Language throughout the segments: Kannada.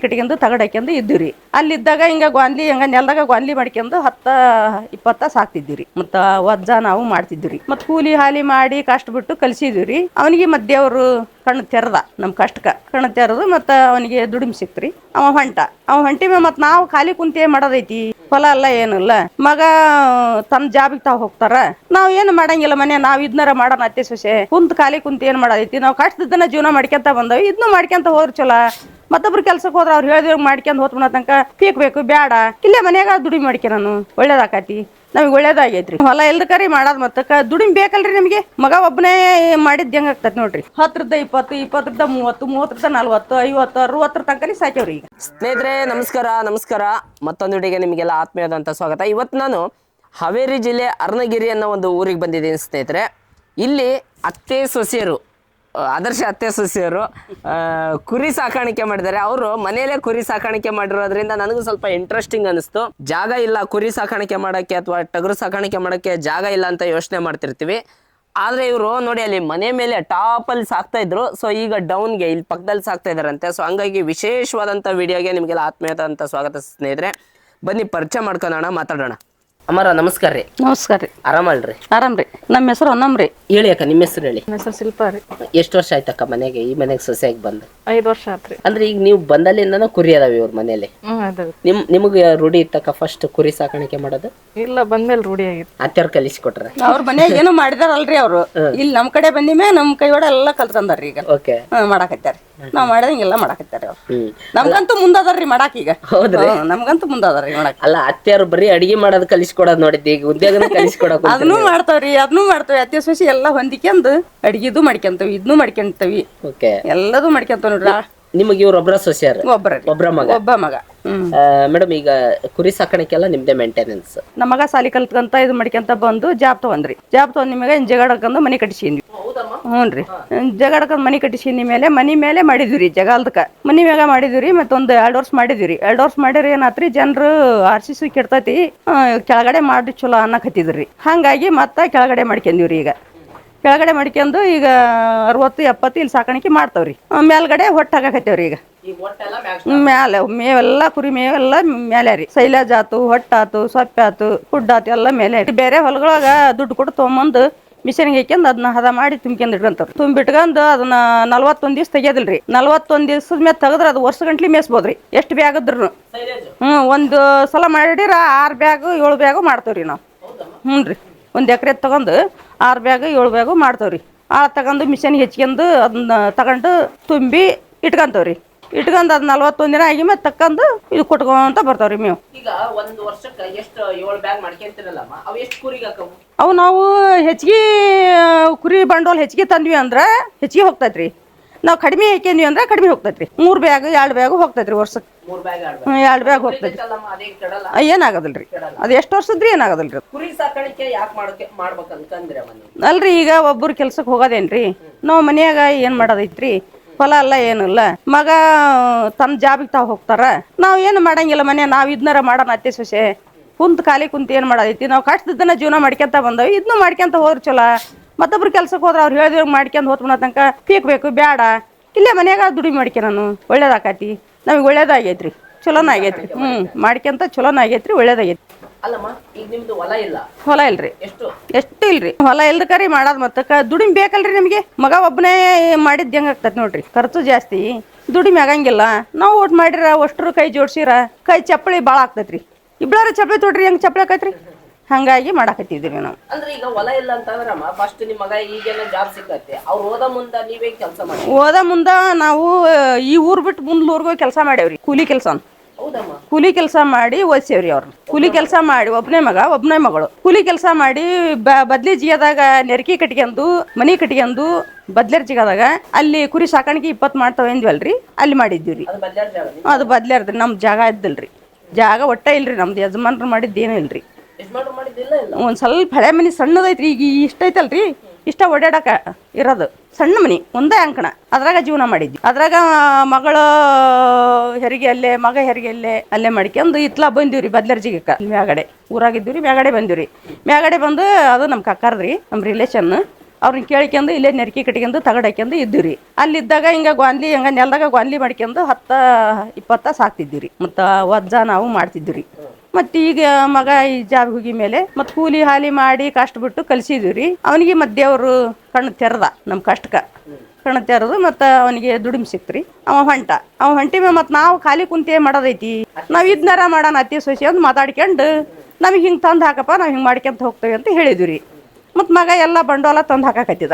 ಕಟ್ಕೊಂಡು ತಗಡ್ ಹಾಕ್ಯಂದು ಇದ್ದೀವ್ರಿ. ಅಲ್ಲಿದ್ದಾಗ ಹಿಂಗ ಗಾಂದ್ಲಿ ಹಂಗ ನೆಲದಾಗ ಗಾಂದ್ಲಿ ಮಾಡ್ಕೊಂಡು 10-20 ಸಾಕ್ತಿದ್ದೀವ್ರಿ. ಮತ್ತ ವಜ್ಜ ನಾವು ಮಾಡ್ತಿದ್ವಿ. ಮತ್ ಕೂಲಿ ಹಾಲಿ ಮಾಡಿ ಕಷ್ಟ ಬಿಟ್ಟು ಕಲ್ಸಿದ್ವಿ. ಅವನಿಗೆ ಮತ್ ದೇವ್ರು ಕಣ್ಣು ತೆರದ ನಮ್ ಕಷ್ಟಕ್ಕ ಕಣ್ಣು ತೆರದು ಮತ್ತ ಅವನಿಗೆ ದುಡಿಮೆ ಸಿಕ್ತ್ರಿ. ಅವ ಹೊಂಟಿ ಮತ್ ನಾವು ಖಾಲಿ ಕುಂತೇ ಮಾಡೋದೈತಿ. ಹೊಲ ಅಲ್ಲ ಏನಿಲ್ಲ. ಮಗ ತಮ್ಮ ಜಾಬಿಗೆ ತಾವ್ ಹೋಗ್ತಾರ. ನಾವ್ ಏನು ಮಾಡಂಗಿಲ್ಲ. ಮನೆ ನಾವ್ ಇದನ್ನಾರ ಮಾಡೋಣ ಅತ್ತೆ ಸೊಸೆ ಖಾಲಿ ಕುಂತ ಏನ್ ಮಾಡೋದೈತಿ. ನಾವು ಕಷ್ಟದನ್ನ ಜೀವನ ಮಾಡ್ಕೊಂತ ಬಂದವಿ. ಇದನ್ನು ಮಾಡ್ಕೊಂತ ಹೋದ್ರ ಚಲೋ. ಮತ್ತೊಬ್ರು ಕೆಲ್ಸಕ್ಕೆ ಹೋದ್ರ ಅವ್ರು ಹೇಳಿದ್ರ ಮಾಡ್ಕೊಂಡ್ ಹೋತ್ಬಿಡ ತನಕ ಪೀಕ್ ಬೇಕು ಬೇಡ ಇಲ್ಲೇ ಮನ್ಯಾಗ ದುಡಿಮೆ ಮಾಡ್ಕೆ ನಾನು ಒಳ್ಳೇದಾಕತಿ. ನಮಗ್ ಒಳ್ಳೇದಾಗೈತ್ರಿ. ಹೊಲ ಎಲ್ದಕರಿ ಮಾಡದ್ ಮತ್ತಕ್ಕ ದುಡಿಮೆ ಬೇಕಲ್ರಿ ನಮ್ಗೆ. ಮಗ ಒಬ್ಬನೇ ಮಾಡಿದ್ ಹೆಂಗ ಆಗ್ತತ್ ನೋಡ್ರಿ. 10ರಿಂದ 20, 20ರಿಂದ 30, 30ರಿಂದ 40, 50, 60 ತನಕ ಸಾಕ್ಯವ್ರಿ. ಈಗ ಸ್ನೇಹಿತರೆ ನಮಸ್ಕಾರ. ಮತ್ತೊಂದು ವಿಡಿಯೋಗೆ ನಿಮಗೆಲ್ಲ ಆತ್ಮೀಯದಂತ ಸ್ವಾಗತ. ಇವತ್ತು ನಾನು ಹಾವೇರಿ ಜಿಲ್ಲೆ ಅರ್ನಗಿರಿ ಅನ್ನೋ ಒಂದು ಊರಿಗೆ ಬಂದಿದ್ದೀನಿ ಸ್ನೇಹಿತರೆ. ಇಲ್ಲಿ ಅತ್ತೆ ಸೊಸೆಯರು, ಆದರ್ಶ ಅತ್ತೆ ಸೊಸೆಯರು ಕುರಿ ಸಾಕಾಣಿಕೆ ಮಾಡಿದ್ದಾರೆ. ಅವರು ಮನೆಯಲ್ಲೇ ಕುರಿ ಸಾಕಾಣಿಕೆ ಮಾಡಿರೋದ್ರಿಂದ ನನಗೂ ಸ್ವಲ್ಪ ಇಂಟ್ರೆಸ್ಟಿಂಗ್ ಅನಿಸ್ತು. ಜಾಗ ಇಲ್ಲ ಕುರಿ ಸಾಕಾಣಿಕೆ ಮಾಡೋಕ್ಕೆ ಅಥವಾ ಟಗರು ಸಾಕಾಣಿಕೆ ಮಾಡೋಕ್ಕೆ ಜಾಗ ಇಲ್ಲ ಅಂತ ಯೋಚನೆ ಮಾಡ್ತಿರ್ತೀವಿ. ಆದರೆ ಇವರು ನೋಡಿ ಅಲ್ಲಿ ಮನೆ ಮೇಲೆ ಟಾಪಲ್ಲಿ ಸಾಕ್ತಾ ಇದ್ರು. ಸೊ ಈಗ ಡೌನ್ಗೆ ಇಲ್ಲಿ ಪಕ್ಕದಲ್ಲಿ ಸಾಕ್ತಾ ಇದ್ದಾರಂತೆ. ಸೊ ಹಂಗಾಗಿ ವಿಶೇಷವಾದಂಥ ವಿಡಿಯೋಗೆ ನಿಮಗೆಲ್ಲ ಆತ್ಮೀಯವಾದಂಥ ಸ್ವಾಗತ ಸ್ನೇಹಿತರೆ. ಬನ್ನಿ ಪರಿಚಯ ಮಾಡ್ಕೊಳ್ಳೋಣ, ಮಾತಾಡೋಣ. ಅಮರ ನಮಸ್ಕಾರ ರೀ. ನಮಸ್ಕಾರ ರೀ. ಆರಾಮಲ್ರಿ? ಆರಾಮ್ರಿ. ನಮ್ಮ ಹೆಸರು ಹೊನ್ನಮ್ರಿ. ಹೇಳಿ ಅಕ್ಕ, ನಿಮ್ಮ ಹೆಸರು ಹೇಳಿ. ನನ್ನ ಹೆಸರು ಶಿಲ್ಪಾ ರೀ. ಎಷ್ಟು ವರ್ಷ ಆಯ್ತಕ್ಕ ಮನೆಗೆ ಈ ಮನೆಗೆ ಸೊಸೆಯಾಗಿ ಬಂದು? 5 ವರ್ಷ ಆತ್ರಿ. ಅಂದ್ರೆ ಈಗ ನೀವು ಬಂದಲ್ಲಿಂದನೂ ಕುರಿ ಅದಾವ ಇವ್ರ ಮನೇಲಿ? ನಿಮಗೆ ರೂಢಿ ಇತ್ತಕ್ಕ ಫಸ್ಟ್ ಕುರಿ ಸಾಕಾಣಿಕೆ ಮಾಡೋದು? ಇಲ್ಲ, ಬಂದ್ಮೇಲೆ ರೂಢಿ ಆಗಿತ್ತು. ಅತ್ತೆಯವ್ರು ಕಲಿಸ್ಕೊಟ್ರ? ಅವ್ರ ಮನ್ಯಾಗ ಏನು ಮಾಡಿದಾರಲ್ರಿ ಅವ್ರು. ಇಲ್ಲಿ ನಮ್ ಕಡೆ ಬಂದಿಮೆ ನಮ್ ಕೈ ಒಡ ಎಲ್ಲ ಕಲ್ತ್ಕೊಂಡಾರ್ರಿ. ಈಗ ಓಕೆ ಮಾಡಾಕತ್ತಾರ. ನಾವ್ ಮಾಡಿದಂಗೆಲ್ಲ ಮಾಡಾಕತ್ತಾರ ಅವ್ರು. ನಮ್ಗಂತೂ ಮುಂದಾದಾರ್ರಿ ಮಾಡಾಕ. ಈಗ ಹೌದ್ರಿ, ನಮ್ಗಂತೂ ಮುಂದಾದಾರ್ರಿ ಮಾಡಾಕ. ಅಲ್ಲ ಅತ್ತೆಯವ್ರು ಬರೀ ಅಡಿಗೆ ಮಾಡೋದು ಕಲಿಸ್ಕೊಡೋದು ನೋಡಿದ್ದೆ, ಈಗ ಉದ್ಯೋಗನೂ ಕಲಿಸ್ಕೊಡಕ್ ಅದನ್ನು ಮಾಡ್ತಾವ್ರಿ. ಅತ್ತೆ ಸೊಸಿ ಎಲ್ಲಾ ಹೊಂದಿಕೊಂಡು ಅಡಿಗೆದು ಮಾಡ್ಕೊಂತವಿ, ಇದನ್ನು ಮಾಡ್ಕೊಂತವಿ. ಓಕೆ, ಎಲ್ಲದೂ ಮಾಡ್ಕೊಂತ ನೋಡ್ರಿ. ನಿಮಗೆ ಇವ್ರ ಒಬ್ರ ಸೊಸೆಯರ್? ಒಬ್ಬ ಮಗ. ಮೇಡಮ್, ಈಗ ಕುರಿ ಸಾಕಾಣಿಕೆ ಎಲ್ಲ ನಿಮ್ದೇ ಮೇಂಟೆನೆನ್ಸ್? ನಮ್ಮ ಮಗ ಸಾಲಿ ಕಲ್ತ್ಕಂತ ಇದು ಮಾಡ್ಕೊಂತ ಬಂದು ಜಾಬ್ ತಗೊಂಡ್ರಿ. ಜಾಬ್ ತಗೊಂಡ್ ನಿಮಗೆ ಜಗಾಡಕಂದು ಮನೆ ಕಟ್ಟಿಸಿದ್ವಿ. ಹ್ಞೂನ್ರಿ, ಜಗಾಡಕಂದ್ ಮನೆ ಕಟ್ಟಿಸಿದ ಮೇಲೆ ಮನಿ ಮೇಲೆ ಮಾಡಿದ್ವಿ. ಜಗಾಲ್ದಕ್ಕ ಮನಿ ಮ್ಯಾಗ ಮಾಡಿದ್ವಿ. ಮತ್ತೊಂದು 2 ವರ್ಷ ಮಾಡಿದ್ವಿ. 2 ವರ್ಷ ಮಾಡಿರಿ ಏನಾತ್ರಿ, ಜನರು RCC ಕೆಡ್ತೈತಿ ಕೆಳಗಡೆ ಮಾಡಿ ಚಲೋ ಅನ್ನಕತ್ತಿದ್ರಿ. ಹಂಗಾಗಿ ಮತ್ತ ಕೆಳಗಡೆ ಮಾಡ್ಕೊಂಡಿವ್ರಿ. ಈಗ ಕೆಳಗಡೆ ಮಾಡ್ಕೊಂಡು ಈಗ 60-70 ಇಲ್ಲಿ ಸಾಕಾಣಿಕೆ ಮಾಡ್ತಾವ್ರಿ. ಮೇಲ್ಗಡೆ ಹೊಟ್ಟೆ ಹಾಕತ್ತೇವ್ರಿ. ಈಗ ಮ್ಯಾಲೆ ಮೇವೆಲ್ಲ ಕುರಿ ಮೇವೆಲ್ಲ ಮೇಲೆ ರೀ. ಸೈಲಾಜ್ ಆತು, ಹೊಟ್ಟಾತು, ಸೊಪ್ಪೆ ಆತು, ಫುಡ್ ಆತು ಎಲ್ಲ ಮೇಲೆ. ಬೇರೆ ಹೊಲಗಳಾಗ ದುಡ್ಡು ಕೊಟ್ಟು ತೊಗೊಂಬಂದು ಮಿಷನ್ಗೆ ಹಾಕ್ಯಂದು ಅದನ್ನ ಹದ ಮಾಡಿ ತುಂಬ್ಕೊಂಡ್ ಇಟ್ಕೊಂತಾವ್ರಿ. ತುಂಬಿಟ್ಕೊಂಡು ಅದನ್ನ 41 ದಿವ್ಸ ತೆಗಿಯೋದಿಲ್ರಿ. 41 ದಿವ್ಸದ ಮೇಲೆ ತೆಗದ್ರ ಅದು ವರ್ಷ ಗಂಟ್ಲಿ ಮೇಯಿಸ್ಬೋದ್ರಿ, ಎಷ್ಟು ಬ್ಯಾಗದ್ರು. ಒಂದು ಸಲ ಮಾಡಿರ 6 ಬ್ಯಾಗ್ 7 ಬ್ಯಾಗು ಮಾಡ್ತೇವ್ರಿ ನಾವು. ಹ್ಞೂನ್ರಿ, 1 ಎಕರೆ ತಗೊಂಡು 6 ಬ್ಯಾಗ್ 7 ಬ್ಯಾಗು ಮಾಡ್ತೇವ್ರಿ. ತಗೊಂಡು ಮಿಷನ್ಗೆ ಹೆಚ್ಕೊಂಡು ಅದನ್ನ ತಗೊಂಡು ತುಂಬಿ ಇಟ್ಕೊಂತವ್ರಿ. ಇಟ್ಕೊಂಡು ಅದು 41 ದಿನ ಆಗಿ ಮತ್ತೆ ತಕ್ಕಂದು ಇದು ಕೊಟ್ಕೊಂತ ಬರ್ತಾವ್ರಿ ಮೇವು. ಈಗ ಒಂದು ವರ್ಷಕ್ಕೆ ಎಷ್ಟು 7 ಬ್ಯಾಗ್ ಮಾಡ್ಕೊಂತೀರಲ್ಲಮ್ಮ, ಅವು ಎಷ್ಟು ಕುರಿಗೆ ಹಾಕವು? ಅವು ನಾವು ಹೆಚ್ಚಿಗೆ ಕುರಿ ಬಂಡವಾಳ ಹೆಚ್ಚಿಗೆ ತಂದ್ವಿ ಅಂದ್ರೆ ಹೆಚ್ಚಿಗೆ ಹೋಗ್ತೈತ್ರಿ. ನಾವು ಕಡಿಮೆ ಹಾಕ್ಯಂದ್ವಿ ಅಂದ್ರೆ ಕಡಿಮೆ ಹೋಗ್ತೈತ್ರಿ. 3 ಬ್ಯಾಗ್ 2 ಬ್ಯಾಗು ಹೋಗ್ತೈತ್ರಿ ವರ್ಷಕ್ಕೆ. 2 ಬ್ಯಾಗ್ ಹೋಗ್ತೈತಿ. ಏನಾಗೋದಿಲ್ರಿ. ಅದು ಎಷ್ಟು ವರ್ಷದ್ರಿ ಏನಾಗೋದಿಲ್ರಿ. ಕುರಿ ಸಾಕಾಣಿಕೆ ಯಾಕೆ ಮಾಡ್ಬೇಕಂತಂದ್ರೆ ಅಲ್ರಿ, ಈಗ ಒಬ್ಬರು ಕೆಲ್ಸಕ್ಕೆ ಹೋಗೋದೇನ್ರಿ. ನಾವು ಮನ್ಯಾಗ ಏನ್ ಮಾಡೋದೈತ್ರಿ. ಹೊಲ ಅಲ್ಲ ಏನಿಲ್ಲ. ಮಗ ತಮ್ಮ ಜಾಬಿಗೆ ತಾವ್ ಹೋಗ್ತಾರ. ನಾವ್ ಏನು ಮಾಡಂಗಿಲ್ಲ. ಮನೆ ನಾವ್ ಇದನ್ನಾರ ಮಾಡೋಣ ಅತ್ತೆ ಸೊಸೆ ಖಾಲಿ ಕುಂತ ಏನ್ ಮಾಡೋದೈತಿ. ನಾವು ಕಷ್ಟದನ್ನ ಜೀವನ ಮಾಡ್ಕೊಂತ ಬಂದವಿ. ಇದನ್ನು ಮಾಡ್ಕೊಂತ ಹೋದ್ರ ಚಲೋ. ಮತ್ತೊಬ್ರು ಕೆಲ್ಸಕ್ಕೆ ಹೋದ್ರ ಅವ್ರು ಹೇಳಿದ್ರ ಮಾಡ್ಕೊಂಡ್ ಹೋತ್ಬಿಡ ತನಕ ಪೀಕ್ ಬೇಕು ಬೇಡ ಇಲ್ಲೇ ಮನ್ಯಾಗ ದುಡಿಮೆ ಮಾಡ್ಕೆ ನಾನು ಒಳ್ಳೇದಾಕತಿ. ನಮಗ್ ಒಳ್ಳೇದಾಗೈತ್ರಿ, ಚಲೋನ ಆಗೈತ್ರಿ. ಮಾಡ್ಕೊಂತ ಚಲೋನ ಆಗೈತ್ರಿ, ಒಳ್ಳೇದಾಗೈತಿ. ಹೊಲ ಇಲ್ರಿ. ಎಷ್ಟು ಇಲ್ರಿ. ಹೊಲ ಇಲ್ದಕರಿ ಮಾಡದ್ ಮತ್ತಕ್ಕ ದುಡಿಮೆ ಬೇಕಲ್ರಿ ನಮ್ಗೆ. ಮಗ ಒಬ್ಬನೇ ಮಾಡಿದ್ ಹೆಂಗ ಆಗ್ತತ್ ನೋಡ್ರಿ. ಖರ್ಚು ಜಾಸ್ತಿ, ದುಡಿಮೆ ಆಗಂಗಿಲ್ಲ. ನಾವು ಒಟ್ಟು ಮಾಡಿರ ಅಷ್ಟ್ರು ಕೈ ಜೋಡ್ಸಿರ ಕೈ ಚಪ್ಪಳಿ ಭಾಳ ಆಗ್ತೈತ್ರಿ. ಇಬ್ಬಳಾರ ಚಪ್ಪಳಿ ತೊಡ್ರಿ ಹೆಂಗ್ ಚಪ್ಪಳಿ ಆಕೈತ್ರಿ. ಹಂಗಾಗಿ ಮಾಡಾಕತ್ತಿದ್ವಿ ನಾವು. ಅಂದ್ರೆ ಈಗ ಹೊಲ ಇಲ್ಲ ಅಂತಂದ್ರಮ್ಮ ಫಸ್ಟ್ ನಿಮ್ಮ ಮಗ ಈಗೇನ ಜಾಬ್ ಸಿಕ್ಕತ್ತೆ, ಅವ್ರು ಹೋದ ಮುಂದ ನೀವೇ ಕೆಲಸ ಮಾಡಿ? ಹೋದ ಮುಂದ ನಾವು ಈ ಊರ್ ಬಿಟ್ಟು ಮುಂದ್ ಊರ್ಗೋ ಕೆಲಸ ಮಾಡ್ಯಾವ್ರಿ. ಕೂಲಿ ಕೆಲಸ. ಕೂಲಿ ಕೆಲಸ ಮಾಡಿ ಓದಿಸೇವ್ರಿ ಅವ್ರನ್ನ. ಕೂಲಿ ಕೆಲಸ ಮಾಡಿ ಒಬ್ಬನೇ ಮಗ ಒಬ್ಬನೇ ಮಗಳು ಕೂಲಿ ಕೆಲಸ ಮಾಡಿ ಬದ್ಲಿ ಜಿಗದಾಗ ನೆರಕಿ ಕಟ್ಕೊಂಡು ಮನಿ ಕಟ್ಕೊಂಡು ಬದ್ಲೇರ್ ಜಿಗದಾಗ ಅಲ್ಲಿ ಕುರಿ ಸಾಕಾಣಿಕೆ 20 ಮಾಡ್ತಾವ ಅಂದ್ವಲ್ರಿ, ಅಲ್ಲಿ ಮಾಡಿದ್ದೀವ್ರಿ. ಅದು ಬದ್ಲೇರ್ದ್ರಿ. ನಮ್ ಜಾಗ ಇದ್ದಲ್ರಿ. ಜಾಗ ಒಟ್ಟ ಇಲ್ರಿ. ನಮ್ದು ಯಜಮಾನ್ರು ಮಾಡಿದ್ದೇನೂ ಇಲ್ರಿ. ಒಂದ್ ಸ್ವಲ್ಪ ಹಳೆ ಮನಿ ಸಣ್ಣದೈತ್ರಿ. ಈಗ ಇಷ್ಟ ಐತಲ್ರಿ, ಇಷ್ಟ ಓಡಾಡಕ ಇರೋದು ಸಣ್ಣ ಮನಿ ಒಂದೇ ಅಂಕಣ. ಅದ್ರಾಗ ಜೀವನ ಮಾಡಿದ್ವಿ. ಅದ್ರಾಗ ಮಗಳ ಹೆರಿಗೆ ಅಲ್ಲೇ, ಮಗ ಹೆರಿಗೆ ಅಲ್ಲೇ ಮಾಡ್ಕೊಂಡು ಇತ್ಲಾ ಬಂದಿವ್ರಿ ಬದ್ಲರ್ ಜಿಗಕ್ಕ. ಮ್ಯಾಗಡೆ ಊರಾಗಿದ್ದೀವ್ರಿ. ಮ್ಯಾಗಡೆ ಬಂದಿವ್ರಿ. ಮ್ಯಾಗಡೆ ಬಂದು ಅದು ನಮ್ಮ ಕಕ್ಕಾರ್ದ್ರಿ, ನಮ್ಮ ರಿಲೇಷನ್. ಅವ್ರನ್ನ ಕೇಳ್ಕೊಂಡು ಇಲ್ಲೇ ನೆರಕಿ ಕಟ್ಕೊಂಡು ತಗಡ್ ಹಾಕ್ಯಂದು ಇದ್ದೀವಿ ರೀ. ಅಲ್ಲಿದ್ದಾಗ ಹಿಂಗೆ ಗಾಂದ್ಲಿ ಹಂಗೆ ನೆಲದಾಗ ಗಾಂದ್ಲಿ ಮಾಡ್ಕೊಂಡು 10-20 ಸಾಕ್ತಿದ್ವಿ ರೀ. ಮತ್ತು ವಜ್ಜ ನಾವು ಮಾಡ್ತಿದ್ವಿ ರೀ. ಮತ್ತು ಈಗ ಮಗ ಈ ಜಾಬ್ ಹೋಗಿ ಮೇಲೆ ಮತ್ತು ಕೂಲಿ ಹಾಲಿ ಮಾಡಿ ಕಷ್ಟ ಬಿಟ್ಟು ಕಲಿಸಿದ್ವಿ ರೀ. ಅವನಿಗೆ ಮತ್ತು ದೇವರು ಕಣ್ಣು ತೆರೆದ ನಮ್ಮ ಕಷ್ಟಕ್ಕೆ ಕಣ್ಣು ತೆರೆದು ಮತ್ತು ಅವನಿಗೆ ದುಡಿಮೆ ಸಿಕ್ತು ರೀ. ಅವ ಹೊಂಟಿ ಮತ್ತು ನಾವು ಖಾಲಿ ಕುಂತೇ ಮಾಡೋದೈತಿ, ನಾವು ಇದನ್ನಾರ ಮಾಡೋಣ ಅತ್ತಿ ಸೊಸಿ ಅಂತ ಮಾತಾಡ್ಕೊಂಡು ನಮಗೆ ಹಿಂಗೆ ತಂದು ಹಾಕಪ್ಪ, ನಾವು ಹಿಂಗೆ ಮಾಡ್ಕೊಂತ ಹೋಗ್ತೇವೆ ಅಂತ ಹೇಳಿದ್ವಿ ರೀ. ಮತ್ತು ಮಗ ಎಲ್ಲ ಬಂಡವಾಳ ತಂದು ಹಾಕಕತ್ತಿದ,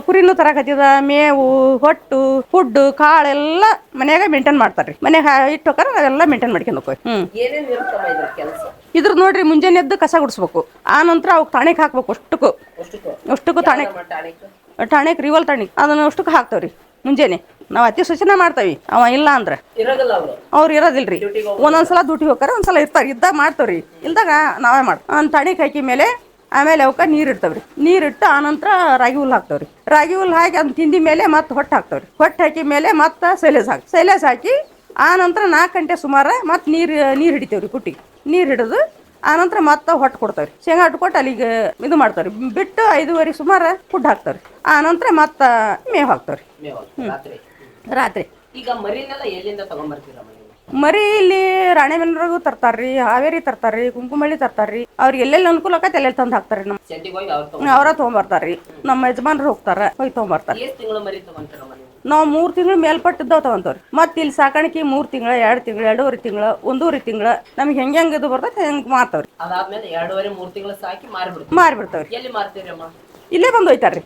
ಕುರಿನೂ ತರಕತ್ತಿದ, ಮೇವು ಹೊಟ್ಟು ಫುಡ್ಡು ಕಾಳೆಲ್ಲ ಮನ್ಯಾಗ ಮೇಂಟೈನ್ ಮಾಡ್ತಾರೆ ರೀ. ಮನ್ಯಾಗ ಇಟ್ಟು ಹೋಗಾರ ನಾವೆಲ್ಲ ಮೇಂಟೈನ್ ಮಾಡ್ಕೊಂಡು ಹೋಗ್ತೀವಿ. ಇದ್ರ ನೋಡ್ರಿ, ಮುಂಜಾನೆ ಎದ್ದು ಕಸ ಗುಡಿಸ್ಬೇಕು, ಆ ನಂತರ ಅವಕ್ಕೆ ತಾಣಿಗೆ ಹಾಕ್ಬೇಕು. ಅಷ್ಟಕ್ಕೂ ಟಾಣಿಕ್ ರಿವಲ್ ಟಾಣಿಕ್ ಅದನ್ನ ಅಷ್ಟಕ್ಕೆ ಹಾಕ್ತಾವ್ರಿ ಮುಂಜಾನೆ. ನಾವು ಅತಿ ಸೂಚನೆ ಮಾಡ್ತಾವಿ. ಅವ ಇಲ್ಲ ಅಂದ್ರೆ ಅವ್ರು ಇರೋದಿಲ್ರಿ. ಒಂದೊಂದ್ಸಲ ಡ್ಯೂಟಿ ಹೋಗ್ತಾರೆ, ಒಂದ್ಸಲ ಇರ್ತಾರೆ. ಇದ್ದಾಗ ಮಾಡ್ತಾವ್ರಿ, ಇಲ್ದಾಗ ನಾವೇ ಮಾಡ್ತೀವಿ. ಒಂದು ಟಾಣಿಕ್ ಹಾಕಿ ಮೇಲೆ ಆಮೇಲೆ ಅವಕ್ಕೆ ನೀರು ಇಡ್ತಾವ್ರಿ. ನೀರಿಟ್ಟು ಆನಂತರ ರಾಗಿ ಹುಲ್ಲು ಹಾಕ್ತಾವ್ರಿ. ರಾಗಿ ಹುಲ್ಲು ಹಾಕಿ ಅದನ್ನ ತಿಂದಿ ಮೇಲೆ ಮತ್ತೆ ಹೊಟ್ಟು ಹಾಕ್ತಾವ್ರಿ. ಹೊಟ್ಟು ಹಾಕಿ ಮೇಲೆ ಮತ್ತೆ ಸೈಲೇಸ್ ಹಾಕಿ ಆನಂತರ 4 ಗಂಟೆ ಸುಮಾರು ಮತ್ತೆ ನೀರು ಹಿಡಿತೇವ್ರಿ. ಪುಟ್ಟಿ ನೀರು ಹಿಡಿದು ಆನಂತರ ಮತ್ತೆ ಹೊಟ್ಟು ಕೊಡ್ತಾವ್ರಿ. ಶೇಂಗಾ ಹೊಟ್ಟು ಕೊಟ್ಟು ಅಲ್ಲಿಗೆ ಇದು ಮಾಡ್ತಾವ್ರಿ. ಬಿಟ್ಟು 5:30 ಸುಮಾರು ಫುಡ್ ಹಾಕ್ತಾವ್ರಿ. ಆನಂತರ ಮತ್ತೆ ಮೇವು ಹಾಕ್ತಾವ್ರಿ ರಾತ್ರಿ. ಈಗ ಮರಿನೆಲ್ಲ ಎಲ್ಲಿಂದ ತಗೊಂಡ್ಬರ್ತೀರ? ಮರಿ ಇಲ್ಲಿ ರಾಣೆಬೆನ್ನೂರಿಗೂ ತರ್ತಾರ್ರಿ, ಹಾವೇರಿ ತರ್ತಾರ್ರಿ, ಕುಂಕುಮಳ್ಳಿ ತರ್ತಾರ್ರಿ. ಅವ್ರಿಗೆ ಎಲ್ಲೆಲ್ಲಿ ಅನುಕೂಲ ಆಕತ್ತೆ ಎಲ್ಲೆಲ್ಲಿ ತಂದು ಹಾಕ್ತಾರ್ರಿ. ಅವರ ತೊಗೊಂಬರ್ತಾರ್ರಿ. ನಮ್ಮ ಯಜಮಾನ್ರು ಹೋಗಿ ತೊಗೊಂಬರ್ತಾರೆ. ನಾವು 3 ತಿಂಗಳು ಮೇಲ್ಪಟ್ಟಿದ್ದಾವ ತಗೊಂತವ್ರಿ. ಮತ್ತೆ ಇಲ್ಲಿ ಸಾಕಾಣಿಕೆ 3 ತಿಂಗಳು, 2 ತಿಂಗಳು, 2.5 ತಿಂಗಳು, 1.5 ತಿಂಗಳು ನಮ್ಗೆ ಹೆಂಗೆ ಇದು ಬರ್ತೈತೆ ಹೆಂಗೆ ಮಾರ್ತಾವ್ರಿ. ಅದಾದ್ಮೇಲೆ 2.5-3 ತಿಂಗಳು ಸಾಕಿ ಮಾರಿಬಿಡ್ತಾವ್ರಿ. ಎಲ್ಲಿ ಮಾರ್ತೀರಮ್ಮ? ಇಲ್ಲೇ ಬಂದು ಹೋಯ್ತಾರ್ರಿ.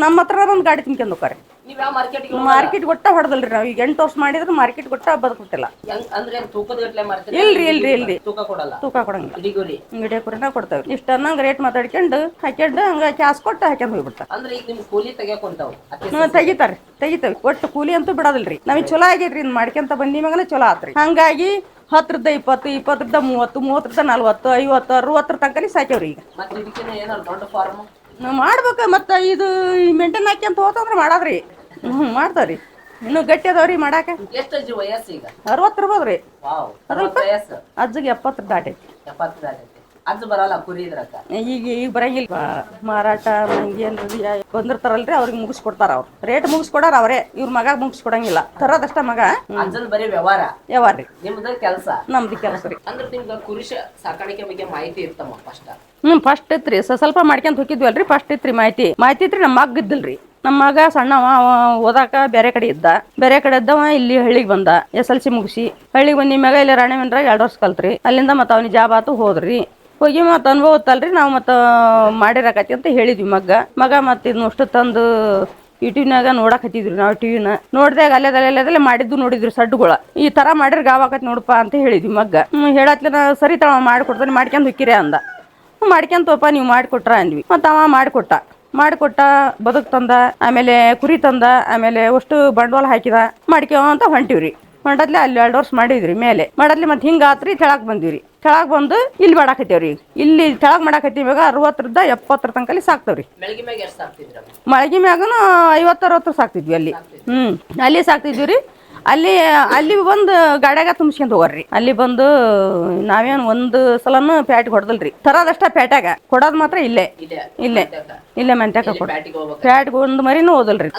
ನಮ್ಮ ಹತ್ರ ಒಂದು ಗಾಡಿ ತುಂಬ್ಕೊಂಡು ಹೋಗ್ತಾರೆ. ಮಾರ್ಕೆಟ್ ಕೊಟ್ಟ ಹೊಡೆದಲ್ರಿ. ನಾವು ಈಗ 8 ವರ್ಷ ಮಾಡಿದ್ರೆ ಮಾರ್ಕೆಟ್ ಕೊಟ್ಟ ಬದುಕ್ಬಿಟ್ಟಿಲ್ಲ. ಇಲ್ರಿ ತೂಕ ಕೊಡಂಗಿಲ್ಲ. ಗಿಡ ಕುರಿನ ಕೊಡ್ತಾವ್ರಿ. ಇಷ್ಟ ಅನ್ನಂಗೆ ರೇಟ್ ಮಾತಾಡ್ಕೊಂಡು ಹಾಕ್ಯಂಡು ಹಂಗೆ ಕ್ಯಾಸ್ ಕೊಟ್ಟು ಹಾಕ್ಯಂಡು ಹೋಗ್ಬಿಡ್ತಾರೆ. ತೆಗಿತಾವ್ರಿ. ಒಟ್ಟು ಕೂಲಿ ಅಂತೂ ಬಿಡೋದಿಲ್ರಿ. ನಮಗೆ ಚಲೋ ಆಗೈತ್ರಿ. ಮಾಡ್ಕೊಂತ ಬಂದಿ ಮಗನ ಚಲೋ ಆತ್ರಿ. ಹಂಗಾಗಿ 10ರಿಂದ 20, 20ರಿಂದ 30, 30ರಿಂದ 40, 50, 60 ತನಕ ಸಾಕ್ಯವ್ರಿ. ಈಗ ನಾವು ಮಾಡ್ಬೇಕು. ಮತ್ತು ಇದು ಮೇಂಟೈನ್ ಹಾಕ್ಯಂತ ಹೋತಂದ್ರೆ ಮಾಡಾದ್ರಿ. ಮಾಡ್ತಾವ್ರಿ. ಇನ್ನು ಗಟ್ಟಿ ಅದಾವ್ರಿ ಮಾಡಾಕ. 60 ಇರ್ಬೋದ್ರಿ. ಅಜ್ಜಿಗೆ 70 ದಾಟೈತಿ. ಈಗ ಬರಂಗಿಲ್ಲ. ಮಾರಾಟ ಮಂಗೇನ್ರಿ ಬಂದಿರ್ತಾರಲ್ರಿ, ಅವ್ರಿಗೆ ಮುಗಿಸ್ಕೊಡ್ತಾರ. ಅವ್ರು ರೇಟ್ ಮುಗಿಸ್ಕೊಡಾರ ಅವರೇ. ಇವ್ರ ಮಗ ಮುಗಿಸ್ಕೊಡಂಗಿಲ್ಲ. ತರೋದಷ್ಟ ಮಗ ವ್ಯವಹಾರ ರೀ. ನಮ್ದು ಕೆಲಸ ರೀ. ಸಾಕಾಣಿಕೆ ಬಗ್ಗೆ ಮಾಹಿತಿ ಇರ್ತಮ್ಮ ಫಸ್ಟ್ ಇತ್ರಿ. ಸ್ವಲ್ಪ ಮಾಡ್ಕೊಂತ ಹೋಗಿದ್ವಲ್ರಿ. ಫಸ್ಟ್ ಇತ್ರಿ ಮಾಹಿತಿ ಇತ್ರಿ. ನಮ್ಮ ಮಗ ಇದ್ದಿಲ್ರಿ. ನಮ್ಮ ಮಗ ಸಣ್ಣವ, ಓದಾಕ ಬೇರೆ ಕಡೆ ಇದ್ದವ. ಇಲ್ಲಿ ಹಳ್ಳಿಗೆ ಬಂದ. SLC ಮುಗಿಸಿ ಹಳ್ಳಿಗೆ ಬಂದ ಮ್ಯಾಗ ಇಲ್ಲಿ ರಾಣೆಬೆನ್ನೂರಾಗ 2 ವರ್ಷ ಕಲ್ತ್ರಿ. ಅಲ್ಲಿಂದ ಮತ್ತೆ ಅವ್ನಿಗೆ ಜಾಬ್ ಆತು ಹೋದ್ರಿ. ಹೋಗಿ ಮತ್ತೆ ಅನುಭವ ಗೊತ್ತಲ್ರಿ. ನಾವು ಮತ್ತೆ ಮಾಡಿರಾಕತಿ ಅಂತ ಹೇಳಿದ್ವಿ. ಮಗ ಮತ್ತೆ ಇದನ್ನ ಅಷ್ಟು ತಂದು ಯೂಟ್ಯೂಬ್ನಾಗ ನೋಡಕ್ ಹತ್ತಿದ್ರಿ. ನಾವು ಟಿವಿನ ನೋಡ್ದಾಗ ಅಲ್ಲೇದಲ್ಲೇ ಮಾಡಿದ್ದು ನೋಡಿದ್ರಿ. ಸಡ್ಡುಗಳ ಈ ತರ ಮಾಡಿದ್ರೆ ಗಾವಾಕತಿ ನೋಡಪ್ಪ ಅಂತ ಹೇಳಿದ್ವಿ. ಹೇಳತ್ಲಿನ ಸರಿ ತವ ಮಾಡಿಕೊಡ್ತಾನೆ, ಮಾಡ್ಕೊಂಡು ಹುಕ್ಕಿರಿ ಅಂದ. ಮಾಡ್ಕೊಂತಪ್ಪ ನೀವು ಮಾಡಿಕೊಟ್ರ ಅಂದ್ವಿ. ಮತ್ತು ಅವ ಮಾಡಿಕೊಟ್ಟ ಬದುಕು ತಂದ, ಆಮೇಲೆ ಕುರಿ ತಂದ, ಆಮೇಲೆ ಅಷ್ಟು ಬಂಡವಾಳ ಹಾಕಿದ. ಮಾಡ್ಕೊಂತ ಹೊಂಟಿವ್ರಿ. ಹೊಂಟದ್ಲೆ ಅಲ್ಲಿ 2 ವರ್ಷ ಮಾಡಿದ್ರಿ. ಮೇಲೆ ಮಾಡದ್ಲಿ ಮತ್ತೆ ಹಿಂಗಾತ್ರಿ. ತೆಳಕ್ ಬಂದಿವ್ರಿ. ತೆಳಕ್ ಬಂದು ಇಲ್ಲಿ ಮಾಡಾಕತ್ತೇವ್ರಿ. ಇಲ್ಲಿ ತೆಳಕ್ ಮಾಡಾಕತ್ತೀವಾಗ 60ರಿಂದ 70 ತನಕ ಸಾಕ್ತವ್ರಿ. ಮಳಗಿ ಮ್ಯಾಗನು 50-60 ಸಾಕ್ತಿದ್ವಿ ಅಲ್ಲಿ. ಅಲ್ಲಿ ಸಾಕ್ತಿದ್ವಿ ರೀ. ಅಲ್ಲಿ ಬಂದು ಗಾಡ್ಯಾಗ ತುಂಬಿಸ್ಕೊಂಡ್ ಹೋಗ್ರಿ. ಅಲ್ಲಿ ಬಂದು ನಾವೇನು ಒಂದು ಸಲನು ಪ್ಯಾಟಿಗೆ ಹೊಡೆದಲ್ರಿ. ತರೋದಷ್ಟ ಪ್ಯಾಟ್ಯಾಗ ಕೊಡೋದು ಮಾತ್ರ ಇಲ್ಲೇ ಮೆಂತ್ಯಾಕ ಕೊಡ. ಪ್ಯಾಟ್ಗೆ ಒಂದು ಮರಿನೂ ಓದಲ್ರಿ.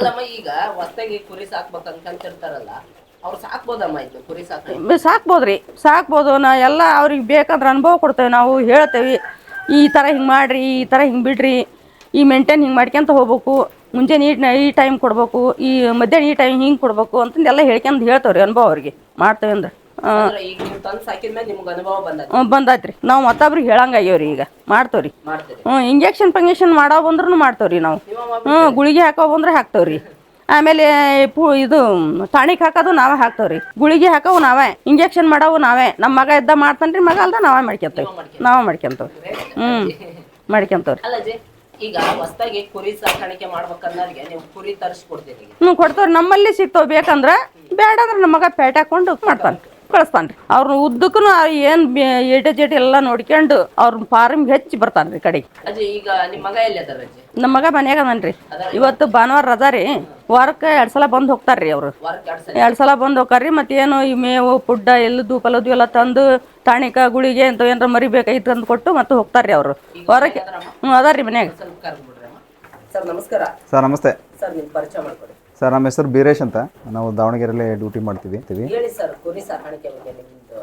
ಸಾಕ್ಬೋದು. ನಾ ಎಲ್ಲ ಅವ್ರಿಗೆ ಬೇಕಂದ್ರೆ ಅನುಭವ ಕೊಡ್ತೇವೆ. ನಾವು ಹೇಳ್ತೇವೆ, ಈ ಥರ ಹಿಂಗೆ ಮಾಡ್ರಿ, ಈ ಥರ ಹಿಂಗೆ ಬಿಡ್ರಿ, ಈ ಮೇಂಟೈನ್ ಹಿಂಗೆ ಮಾಡ್ಕೊಂತ ಹೋಗ್ಬೇಕು, ಮುಂಜಾನೆ ಈ ಟೈಮ್ ಕೊಡ್ಬೇಕು, ಈ ಮಧ್ಯಾಹ್ನ ಈ ಟೈಮ್ ಹಿಂಗೆ ಕೊಡ್ಬೇಕು ಅಂತಂದು ಎಲ್ಲ ಹೇಳ್ತೇವ್ರಿ. ಅನುಭವ ಅವ್ರಿಗೆ ಮಾಡ್ತೇವೆ ಅಂದ್ರೆ ಬಂದಾಯ್ತ್ರಿ. ನಾವು ಮತ್ತೊಬ್ರಿಗೆ ಹೇಳಂಗಾಗ್ಯವ್ರಿ. ಈಗ ಮಾಡ್ತೇವ್ರಿ. ಇಂಜೆಕ್ಷನ್ ಮಾಡೋ ಬಂದ್ರೂ ಮಾಡ್ತೇವ್ರಿ ನಾವು. ಗುಳಿಗೆ ಹಾಕೋ ಬಂದ್ರೆ ಹಾಕ್ತೇವ್ರಿ. ಆಮೇಲೆ ಇದು ಟಾಣಿಕ್ ಹಾಕೋದು ನಾವೇ ಹಾಕ್ತೇವ್ರಿ. ಗುಳಿಗೆ ಹಾಕೋವು ನಾವೇ, ಇಂಜೆಕ್ಷನ್ ಮಾಡೋವು ನಾವೇ. ನಮ್ಮ ಮಗ ಇದ್ದ ಮಾಡ್ತಾನ್ರಿ. ಮಗ ಅಲ್ದ ನಾವೇ ಮಾಡ್ಕೊಂತೇವ್ರಿ. ಮಾಡ್ಕೊಂತವ್ರಿ. ಈಗ ಹೊಸದಾಗಿ ಕುರಿ ಸಾಕಾಣಿಕೆ ಮಾಡ್ಬೇಕನ್ನೋರಿಗೆ ನೀವು ಕುರಿ ತರಿಸ್ಕೊಡ್ತೀರಿ? ಕೊಡ್ತೇವ್ರಿ. ನಮ್ಮಲ್ಲಿ ಸಿಗ್ತಾವ. ಬೇಕಂದ್ರೆ ಬೇಡ ಅಂದ್ರೆ ನಮ್ಮ ಮಗ ಪೇಟೆ ಹಾಕೊಂಡು ಕಳಿಸ್ತಾನ್ರಿ. ಅವ್ರ ಉದ್ದಕ್ಕೂ ಏನ್ ಏಟು ಎಲ್ಲ ನೋಡ್ಕೊಂಡು ಅವ್ರ ಫಾರ್ಮ್ಗೆ ಹೆಚ್ಚಿ ಬರ್ತಾನ್ರಿ ಕಡೆಗೆ. ಈಗ ನಿಮ್ಮ ಮಗ ಎಲ್ಲಿ ಅದಾರ? ನಮ್ಮ ಮಗ ಮನ್ಯಾಗ ಅದನ್ರಿ. ಇವತ್ತು ಭಾನುವಾರ ರಜಾ ರೀ. ವಾರಕ್ಕೆ 2 ಸಲ ಬಂದು ಹೋಗ್ತಾರ್ರಿ. ಅವ್ರು 2 ಸಲ ಬಂದು ಹೋಗ್ತಾರ್ರಿ. ಮತ್ತೇನು ಈ ಮೇವು ಪುಡ್ಡ ಎಲ್ಲದು ಪಲದು ಎಲ್ಲ ತಂದು ಟಾಣಿಕ ಗುಳಿಗೆ ಅಂತ ಏನಾರ ಮರಿಬೇಕಾಗಿತ್ತು ತಂದು ಕೊಟ್ಟು ಮತ್ತೆ ಹೋಗ್ತಾರ್ರಿ. ಅವರು ವಾರಕ್ಕೆ ಅದಾರ್ರಿ ಮನ್ಯಾಗ. ಸರ್ ನಮಸ್ಕಾರ. ಸರ್ ನಮಸ್ತೆ. ಸರ್ ನಿಮ್ಮ ಪರಿಚಯ ಮಾಡ್ಕೊಡಿ. ಸರ್ ನಮ್ಮ ಹೆಸರು ಬೀರೇಶ್ ಅಂತ. ನಾವು ದಾವಣಗೆರೆಯಲ್ಲೇ ಡ್ಯೂಟಿ ಮಾಡ್ತೀವಿ. ಹೇಳಿ ಸರ್, ಕುರಿ ಸಾಕಾಣಿಕೆ ಬಗ್ಗೆ ನಿಮ್ದು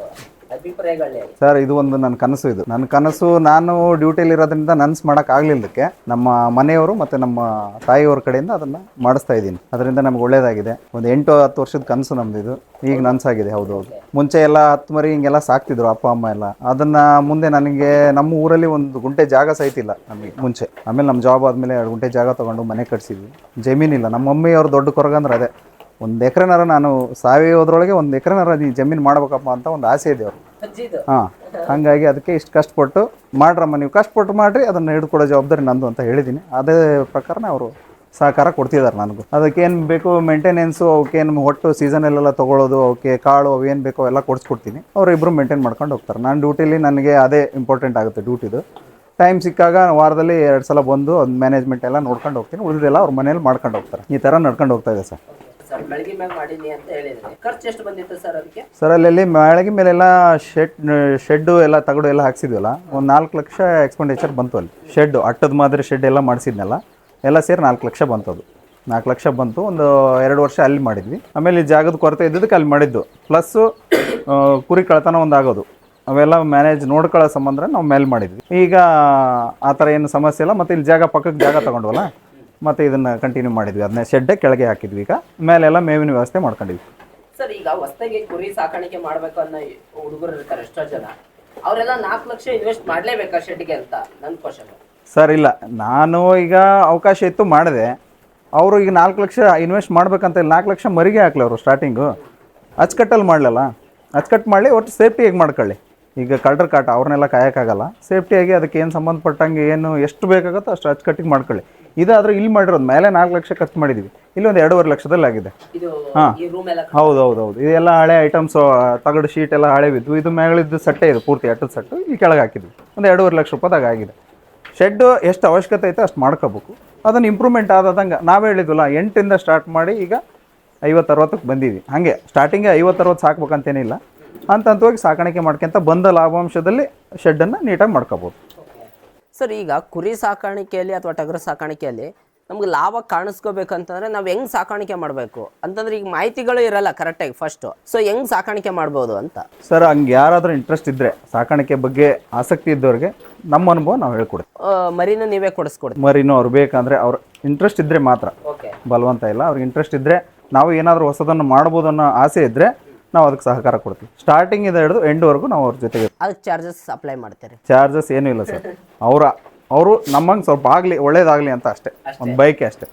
ಅಭಿಪ್ರಾಯಗಳೇ. ಸರ್ ಇದು ಒಂದು ನನ್ನ ಕನಸು. ಇದು ನನ್ನ ಕನಸು. ನಾನು ಡ್ಯೂಟಿಯಲ್ಲಿ ಇರೋದ್ರಿಂದ ನನ್ಸ್ ಮಾಡಕ್ ಆಗ್ಲಿಲ್ಲದಕ್ಕೆ ನಮ್ಮ ಮನೆಯವರು ಮತ್ತೆ ನಮ್ಮ ತಾಯಿಯವ್ರ ಕಡೆಯಿಂದ ಅದನ್ನ ಮಾಡಿಸ್ತಾ ಇದ್ದೀನಿ. ಅದರಿಂದ ನಮ್ಗೆ ಒಳ್ಳೇದಾಗಿದೆ. ಒಂದು 8-10 ವರ್ಷದ ಕನಸು ನಮ್ದು ಇದು ಈಗ ನನ್ಸಾಗಿದೆ. ಹೌದು. ಮುಂಚೆ ಎಲ್ಲ 10 ಮರಿ ಹಿಂಗೆಲ್ಲ ಸಾಕ್ತಿದ್ರು ಅಪ್ಪ ಅಮ್ಮ ಎಲ್ಲ. ಅದನ್ನ ಮುಂದೆ ನನಗೆ ನಮ್ಮ ಊರಲ್ಲಿ 1 ಗುಂಟೆ ಜಾಗ ಸಹಿತ ಇಲ್ಲ ನಮಗೆ ಮುಂಚೆ. ಆಮೇಲೆ ನಮ್ಮ ಜಾಬ್ ಆದ್ಮೇಲೆ 2 ಗುಂಟೆ ಜಾಗ ತಗೊಂಡು ಮನೆ ಕಟ್ಸಿದ್ವಿ. ಜಮೀನಿಲ್ಲ. ನಮ್ಮ ಮಮ್ಮಿ ಅವ್ರ ದೊಡ್ಡ ಕೊರಗ ಅಂದ್ರೆ ಅದೇ 1 ಎಕರೆನಾರ ನಾನು ಸಾಯೋದ್ರೊಳಗೆ 1 ಎಕರೆನಾರ ನೀ ಜಮೀನು ಮಾಡ್ಬೇಕಪ್ಪ ಅಂತ ಒಂದು ಆಸೆ ಇದೆ ಅವ್ರು. ಹಾಂ, ಹಾಗಾಗಿ ಅದಕ್ಕೆ ಇಷ್ಟು ಕಷ್ಟಪಟ್ಟು ಮಾಡ್ರಮ್ಮ, ನೀವು ಕಷ್ಟಪಟ್ಟು ಮಾಡಿರಿ, ಅದನ್ನು ಹಿಡ್ಕೊಡೋ ಜವಾಬ್ದಾರಿ ನಂದು ಅಂತ ಹೇಳಿದ್ದೀನಿ. ಅದೇ ಪ್ರಕಾರನೇ ಅವರು ಸಹಕಾರ ಕೊಡ್ತಿದ್ದಾರೆ ನನಗೂ. ಅದಕ್ಕೇನು ಬೇಕು ಮೇಂಟೆನೆನ್ಸು, ಅವಕ್ಕೇನು ಒಟ್ಟು ಸೀಸನಲ್ಲೆಲ್ಲ ತೊಗೊಳ್ಳೋದು, ಅವಕ್ಕೆ ಕಾಳು ಅವೇನು ಬೇಕೋ ಎಲ್ಲ ಕೊಡಿಸ್ಕೊಡ್ತೀನಿ. ಅವರು ಇಬ್ಬರು ಮೇಂಟೈನ್ ಮಾಡ್ಕೊಂಡು ಹೋಗ್ತಾರೆ. ನಾನು ಡ್ಯೂಟಿಲಿ ನನಗೆ ಅದೇ ಇಂಪಾರ್ಟೆಂಟ್ ಆಗುತ್ತೆ. ಡ್ಯೂಟಿದು ಟೈಮ್ ಸಿಕ್ಕಾಗ ವಾರದಲ್ಲಿ 2 ಸಲ ಬಂದು ಒಂದು ಮ್ಯಾನೇಜ್ಮೆಂಟ್ ಎಲ್ಲ ನೋಡ್ಕೊಂಡು ಹೋಗ್ತೀನಿ. ಉಳಿದೆಲ್ಲ ಅವ್ರ ಮನೇಲಿ ಮಾಡ್ಕೊಂಡು ಹೋಗ್ತಾರೆ. ಈ ಥರ ನಡ್ಕೊಂಡು ಹೋಗ್ತಾ ಇದೆ ಸರ್. ಸರ್ ಅಲ್ಲಿ ಮ್ಯಾಳಗಿ ಮೇಲೆಲ್ಲ ಶೆಡ್ಡು ಎಲ್ಲ ತಗಡು ಎಲ್ಲ ಹಾಕ್ಸಿದ್ವಲ್ಲ, ಒಂದು 4 ಲಕ್ಷ ಎಕ್ಸ್ಪೆಂಡಿಚರ್ ಬಂತು. ಅಲ್ಲಿ ಶೆಡ್ಡು ಅಟ್ಟದ ಮಾದರಿ ಶೆಡ್ ಎಲ್ಲ ಮಾಡಿಸಿದ್ನಲ್ಲ, ಎಲ್ಲ ಸೇರಿ 4 ಲಕ್ಷ ಬಂತು. ಅದು 4 ಲಕ್ಷ ಬಂತು. ಒಂದು 2 ವರ್ಷ ಅಲ್ಲಿ ಮಾಡಿದ್ವಿ. ಆಮೇಲೆ ಈ ಜಾಗದ ಕೊರತೆ ಇದ್ದದಕ್ಕೆ ಅಲ್ಲಿ ಮಾಡಿದ್ದು. ಪ್ಲಸ್ಸು ಕುರಿ ಕಳ್ತನ ಒಂದು ಆಗೋದು, ಅವೆಲ್ಲ ಮ್ಯಾನೇಜ್ ನೋಡ್ಕೊಳ್ಳೋ ಸಂಬಂಧ ನಾವು ಮೇಲೆ ಮಾಡಿದ್ವಿ. ಈಗ ಆ ಥರ ಏನು ಸಮಸ್ಯೆ ಇಲ್ಲ. ಮತ್ತು ಇಲ್ಲಿ ಜಾಗ ಪಕ್ಕಕ್ಕೆ ಜಾಗ ತೊಗೊಂಡ್ವಲ್ಲ, ಮತ್ತು ಇದನ್ನು ಕಂಟಿನ್ಯೂ ಮಾಡಿದ್ವಿ. ಅದನ್ನ ಶೆಡ್ಡೆ ಕೆಳಗೆ ಹಾಕಿದ್ವಿ. ಈಗ ಮೇಲೆಲ್ಲ ಮೇವಿನ ವ್ಯವಸ್ಥೆ ಮಾಡ್ಕೊಂಡಿದ್ವಿ. ಸರ್ ಈಗ ಹೊಸದಾಗಿ ಕುರಿ ಸಾಕಾಣಿಕೆ ಮಾಡಬೇಕು ಅನ್ನೋ ಹುಡುಗರು ಇರ್ತಾರೆ ಎಷ್ಟೋ ಜನ, ಅವರೆಲ್ಲ 4 ಲಕ್ಷ ಇನ್ವೆಸ್ಟ್ ಮಾಡಲೇಬೇಕಾ ಶೆಡ್ಗೆ ಅಂತ ನನ್ನ ಕ್ವಶನ್. ಸರ್ ಇಲ್ಲ, ನಾನು ಈಗ ಅವಕಾಶ ಇತ್ತು ಮಾಡಿದೆ. ಅವರು ಈಗ 4 ಲಕ್ಷ ಇನ್ವೆಸ್ಟ್ ಮಾಡ್ಬೇಕಂತ ಇಲ್ಲ, 4 ಲಕ್ಷ ಮರಿಗೆ ಹಾಕ್ಲಿ ಅವರು ಸ್ಟಾರ್ಟಿಂಗು. ಅಚ್ಚುಕಟ್ಟಲ್ಲಿ ಮಾಡಲಲ್ಲ, ಅಚ್ಚುಕಟ್ಟು ಮಾಡಲಿ, ಒಟ್ಟು ಸೇಫ್ಟಿಯಾಗಿ ಮಾಡ್ಕೊಳ್ಳಿ. ಈಗ ಕಳ್ಳರ ಕಾಟ ಅವ್ರನ್ನೆಲ್ಲ ಕಾಯೋಕ್ಕಾಗಲ್ಲ. ಸೇಫ್ಟಿಯಾಗಿ ಅದಕ್ಕೆ ಏನು ಸಂಬಂಧಪಟ್ಟಂಗೆ ಏನು ಎಷ್ಟು ಬೇಕಾಗುತ್ತೋ ಅಷ್ಟು ಅಚ್ಚುಕಟ್ಟಿಗೆ ಮಾಡ್ಕೊಳ್ಳಿ. ಇದಾದರೂ ಇಲ್ಲಿ ಮಾಡಿರೋದು ಮೇಲೆ 4 ಲಕ್ಷ ಖರ್ಚು ಮಾಡಿದ್ದೀವಿ. ಇಲ್ಲಿ ಒಂದು 2.5 ಲಕ್ಷದಲ್ಲಿ ಆಗಿದೆ. ಹಾಂ, ಹೌದು. ಇದೆಲ್ಲ ಹಳೆ ಐಟಮ್ಸು, ತಗಡು ಶೀಟ್ ಎಲ್ಲ ಹಳೆ ಬಿದ್ದು. ಇದು ಮೇಗಳಿದ್ದು ಸಟ್ಟೆ ಇದು ಪೂರ್ತಿ ಅಟ್ಟದ ಸಟ್ಟು ಈ ಕೆಳಗೆ ಹಾಕಿದ್ವಿ. ಒಂದು 2.5 ಲಕ್ಷ ರೂಪಾಯಿದಾಗ ಆಗಿದೆ. ಶೆಡ್ಡು ಎಷ್ಟು ಅವಶ್ಯಕತೆ ಐತೆ ಅಷ್ಟು ಮಾಡ್ಕೋಬೇಕು. ಅದನ್ನು ಇಂಪ್ರೂವ್ಮೆಂಟ್ ಆದಂಗೆ ನಾವೇ ಹೇಳಿದ್ವಲ್ಲ, 8ಇಂದ ಸ್ಟಾರ್ಟ್ ಮಾಡಿ ಈಗ 50-60ಕ್ಕೆ ಬಂದೀವಿ. ಹಾಗೆ ಸ್ಟಾರ್ಟಿಂಗೇ 50-60 ಸಾಕ್ಬೇಕಂತೇನಿಲ್ಲ. ಹಂತವಾಗಿ ಸಾಕಾಣಿಕೆ ಮಾಡ್ಕೊಂತ ಬಂದ ಲಾಭಾಂಶದಲ್ಲಿ ಶೆಡ್ಡನ್ನು ನೀಟಾಗಿ ಮಾಡ್ಕೋಬೋದು. ಸರ್ ಈಗ ಕುರಿ ಸಾಕಾಣಿಕೆಯಲ್ಲಿ ಅಥವಾ ಟಗರು ಸಾಕಾಣಿಕೆಯಲ್ಲಿ ನಮ್ಗೆ ಲಾಭ ಕಾಣಿಸ್ಕೋಬೇಕಂತಂದ್ರೆ ನಾವು ಹೆಂಗ್ ಸಾಕಾಣಿಕೆ ಮಾಡಬೇಕು ಅಂತಂದ್ರೆ ಈಗ ಮಾಹಿತಿಗಳು ಇರಲ್ಲ ಕರೆಕ್ಟಾಗಿ ಫಸ್ಟು. ಸೊ ಹೆಂಗ್ ಸಾಕಾಣಿಕೆ ಮಾಡ್ಬೋದು ಅಂತ. ಸರ್ ಹಂಗೆ ಯಾರಾದರೂ ಇಂಟ್ರೆಸ್ಟ್ ಇದ್ದರೆ, ಸಾಕಾಣಿಕೆ ಬಗ್ಗೆ ಆಸಕ್ತಿ ಇದ್ದವ್ರಿಗೆ ನಮ್ಮ ಅನುಭವ ನಾವು ಹೇಳ್ಕೊಡ್ತೀವಿ. ಮರಿನೂ ನೀವೇ ಕೊಡಿಸ್ಕೊಡ್ತೀವಿ. ಮರಿನೂ ಅವ್ರು ಬೇಕಂದ್ರೆ ಅವ್ರ ಇಂಟ್ರೆಸ್ಟ್ ಇದ್ದರೆ ಮಾತ್ರ, ಬಲವಂತ ಇಲ್ಲ. ಅವ್ರಿಗೆ ಇಂಟ್ರೆಸ್ಟ್ ಇದ್ದರೆ, ನಾವು ಏನಾದರೂ ಹೊಸದನ್ನು ಮಾಡ್ಬೋದು ಅನ್ನೋ ಆಸೆ ಇದ್ದರೆ ನಾವು ಅದಕ್ಕೆ ಸಹಕಾರ ಕೊಡ್ತೀವಿ. ಸ್ಟಾರ್ಟಿಂಗಿಂದ ಹಿಡಿದು ಎಂಡ್ವರೆಗೂ ನಾವು ಅವ್ರ ಜೊತೆಗೆ. ಅದಕ್ಕೆ ಚಾರ್ಜಸ್ ಅಪ್ಲೈ ಮಾಡ್ತಾರೆ? ಚಾರ್ಜಸ್ ಏನೂ ಇಲ್ಲ ಸರ್. ಅವರು ನಮ್ಮಂಗೆ ಸ್ವಲ್ಪ ಆಗಲಿ, ಒಳ್ಳೇದಾಗಲಿ ಅಂತ ಅಷ್ಟೇ, ಒಂದು ಬೈಕೆ ಅಷ್ಟೇ.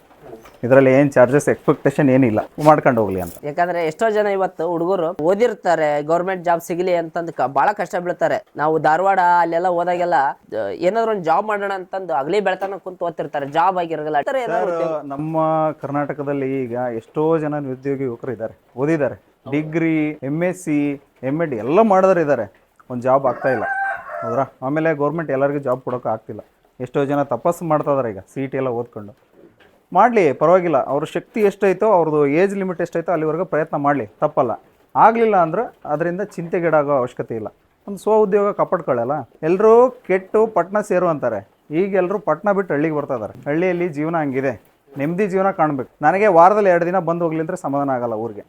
ಇದರಲ್ಲಿ ಏನು ಚಾರ್ಜಸ್ ಎಕ್ಸ್ಪೆಕ್ಟೇಷನ್ ಏನಿಲ್ಲ, ಮಾಡ್ಕೊಂಡು ಹೋಗ್ಲಿ ಅಂತ. ಯಾಕಂದ್ರೆ ಎಷ್ಟೋ ಜನ ಇವತ್ತು ಹುಡುಗರು ಓದಿರ್ತಾರೆ, ಗೌರ್ಮೆಂಟ್ ಜಾಬ್ ಸಿಗಲಿ ಅಂತಂದು ಭಾಳ ಕಷ್ಟ ಬೀಳ್ತಾರೆ. ನಾವು ಧಾರವಾಡ ಅಲ್ಲೆಲ್ಲ ಹೋದಾಗೆಲ್ಲ ಏನಾದ್ರು ಒಂದು ಜಾಬ್ ಮಾಡೋಣ ಅಂತಂದು ಅಗಲಿ ಬೆಳ್ತಾನ ಕುಂತು ಓದ್ತಿರ್ತಾರೆ, ಜಾಬ್ ಆಗಿರಲ್ಲ. ನಮ್ಮ ಕರ್ನಾಟಕದಲ್ಲಿ ಈಗ ಎಷ್ಟೋ ಜನ ನಿರುದ್ಯೋಗಿ ಯುವಕರು ಇದ್ದಾರೆ, ಓದಿದ್ದಾರೆ, ಡಿಗ್ರಿ, MSc, MEd ಎಲ್ಲ ಮಾಡಿದ್ರು ಇದ್ದಾರೆ. ಒಂದು ಜಾಬ್ ಆಗ್ತಾ ಇಲ್ಲ, ಹೌದ್ರಾ? ಆಮೇಲೆ ಗೌರ್ಮೆಂಟ್ ಎಲ್ಲರಿಗೂ ಜಾಬ್ ಕೊಡೋಕೆ ಆಗ್ತಿಲ್ಲ. ಎಷ್ಟೋ ಜನ ತಪಸ್ಸು ಮಾಡ್ತಾ ಇದಾರೆ ಈಗ, CET ಎಲ್ಲ ಓದ್ಕೊಂಡು. ಮಾಡಲಿ, ಪರವಾಗಿಲ್ಲ. ಅವ್ರ ಶಕ್ತಿ ಎಷ್ಟೈತೋ, ಅವ್ರದ್ದು ಏಜ್ ಲಿಮಿಟ್ ಎಷ್ಟೈತೋ ಅಲ್ಲಿವರೆಗೂ ಪ್ರಯತ್ನ ಮಾಡಲಿ, ತಪ್ಪಲ್ಲ. ಆಗಲಿಲ್ಲ ಅಂದ್ರೆ ಅದರಿಂದ ಚಿಂತೆಗೀಡಾಗೋ ಅವಶ್ಯಕತೆ ಇಲ್ಲ. ಒಂದು ಉದ್ಯೋಗ ಕಾಪಾಡ್ಕೊಳ್ಳಲ್ಲ. ಎಲ್ಲರೂ ಕೆಟ್ಟು ಪಟ್ಟಣ ಸೇರು ಅಂತಾರೆ. ಈಗ ಎಲ್ಲರೂ ಪಟ್ಟಣ ಬಿಟ್ಟು ಹಳ್ಳಿಗೆ ಬರ್ತಾ ಇದ್ದಾರೆ. ಹಳ್ಳಿಯಲ್ಲಿ ಜೀವನ ಹಂಗಿದೆ, ನೆಮ್ಮದಿ ಜೀವನ ಕಾಣಬೇಕು. ನನಗೆ ವಾರದಲ್ಲಿ 2 ದಿನ ಬಂದು ಹೋಗ್ಲಿಂದ್ರೆ ಸಮಾಧಾನ ಆಗಲ್ಲ ಊರಿಗೆ.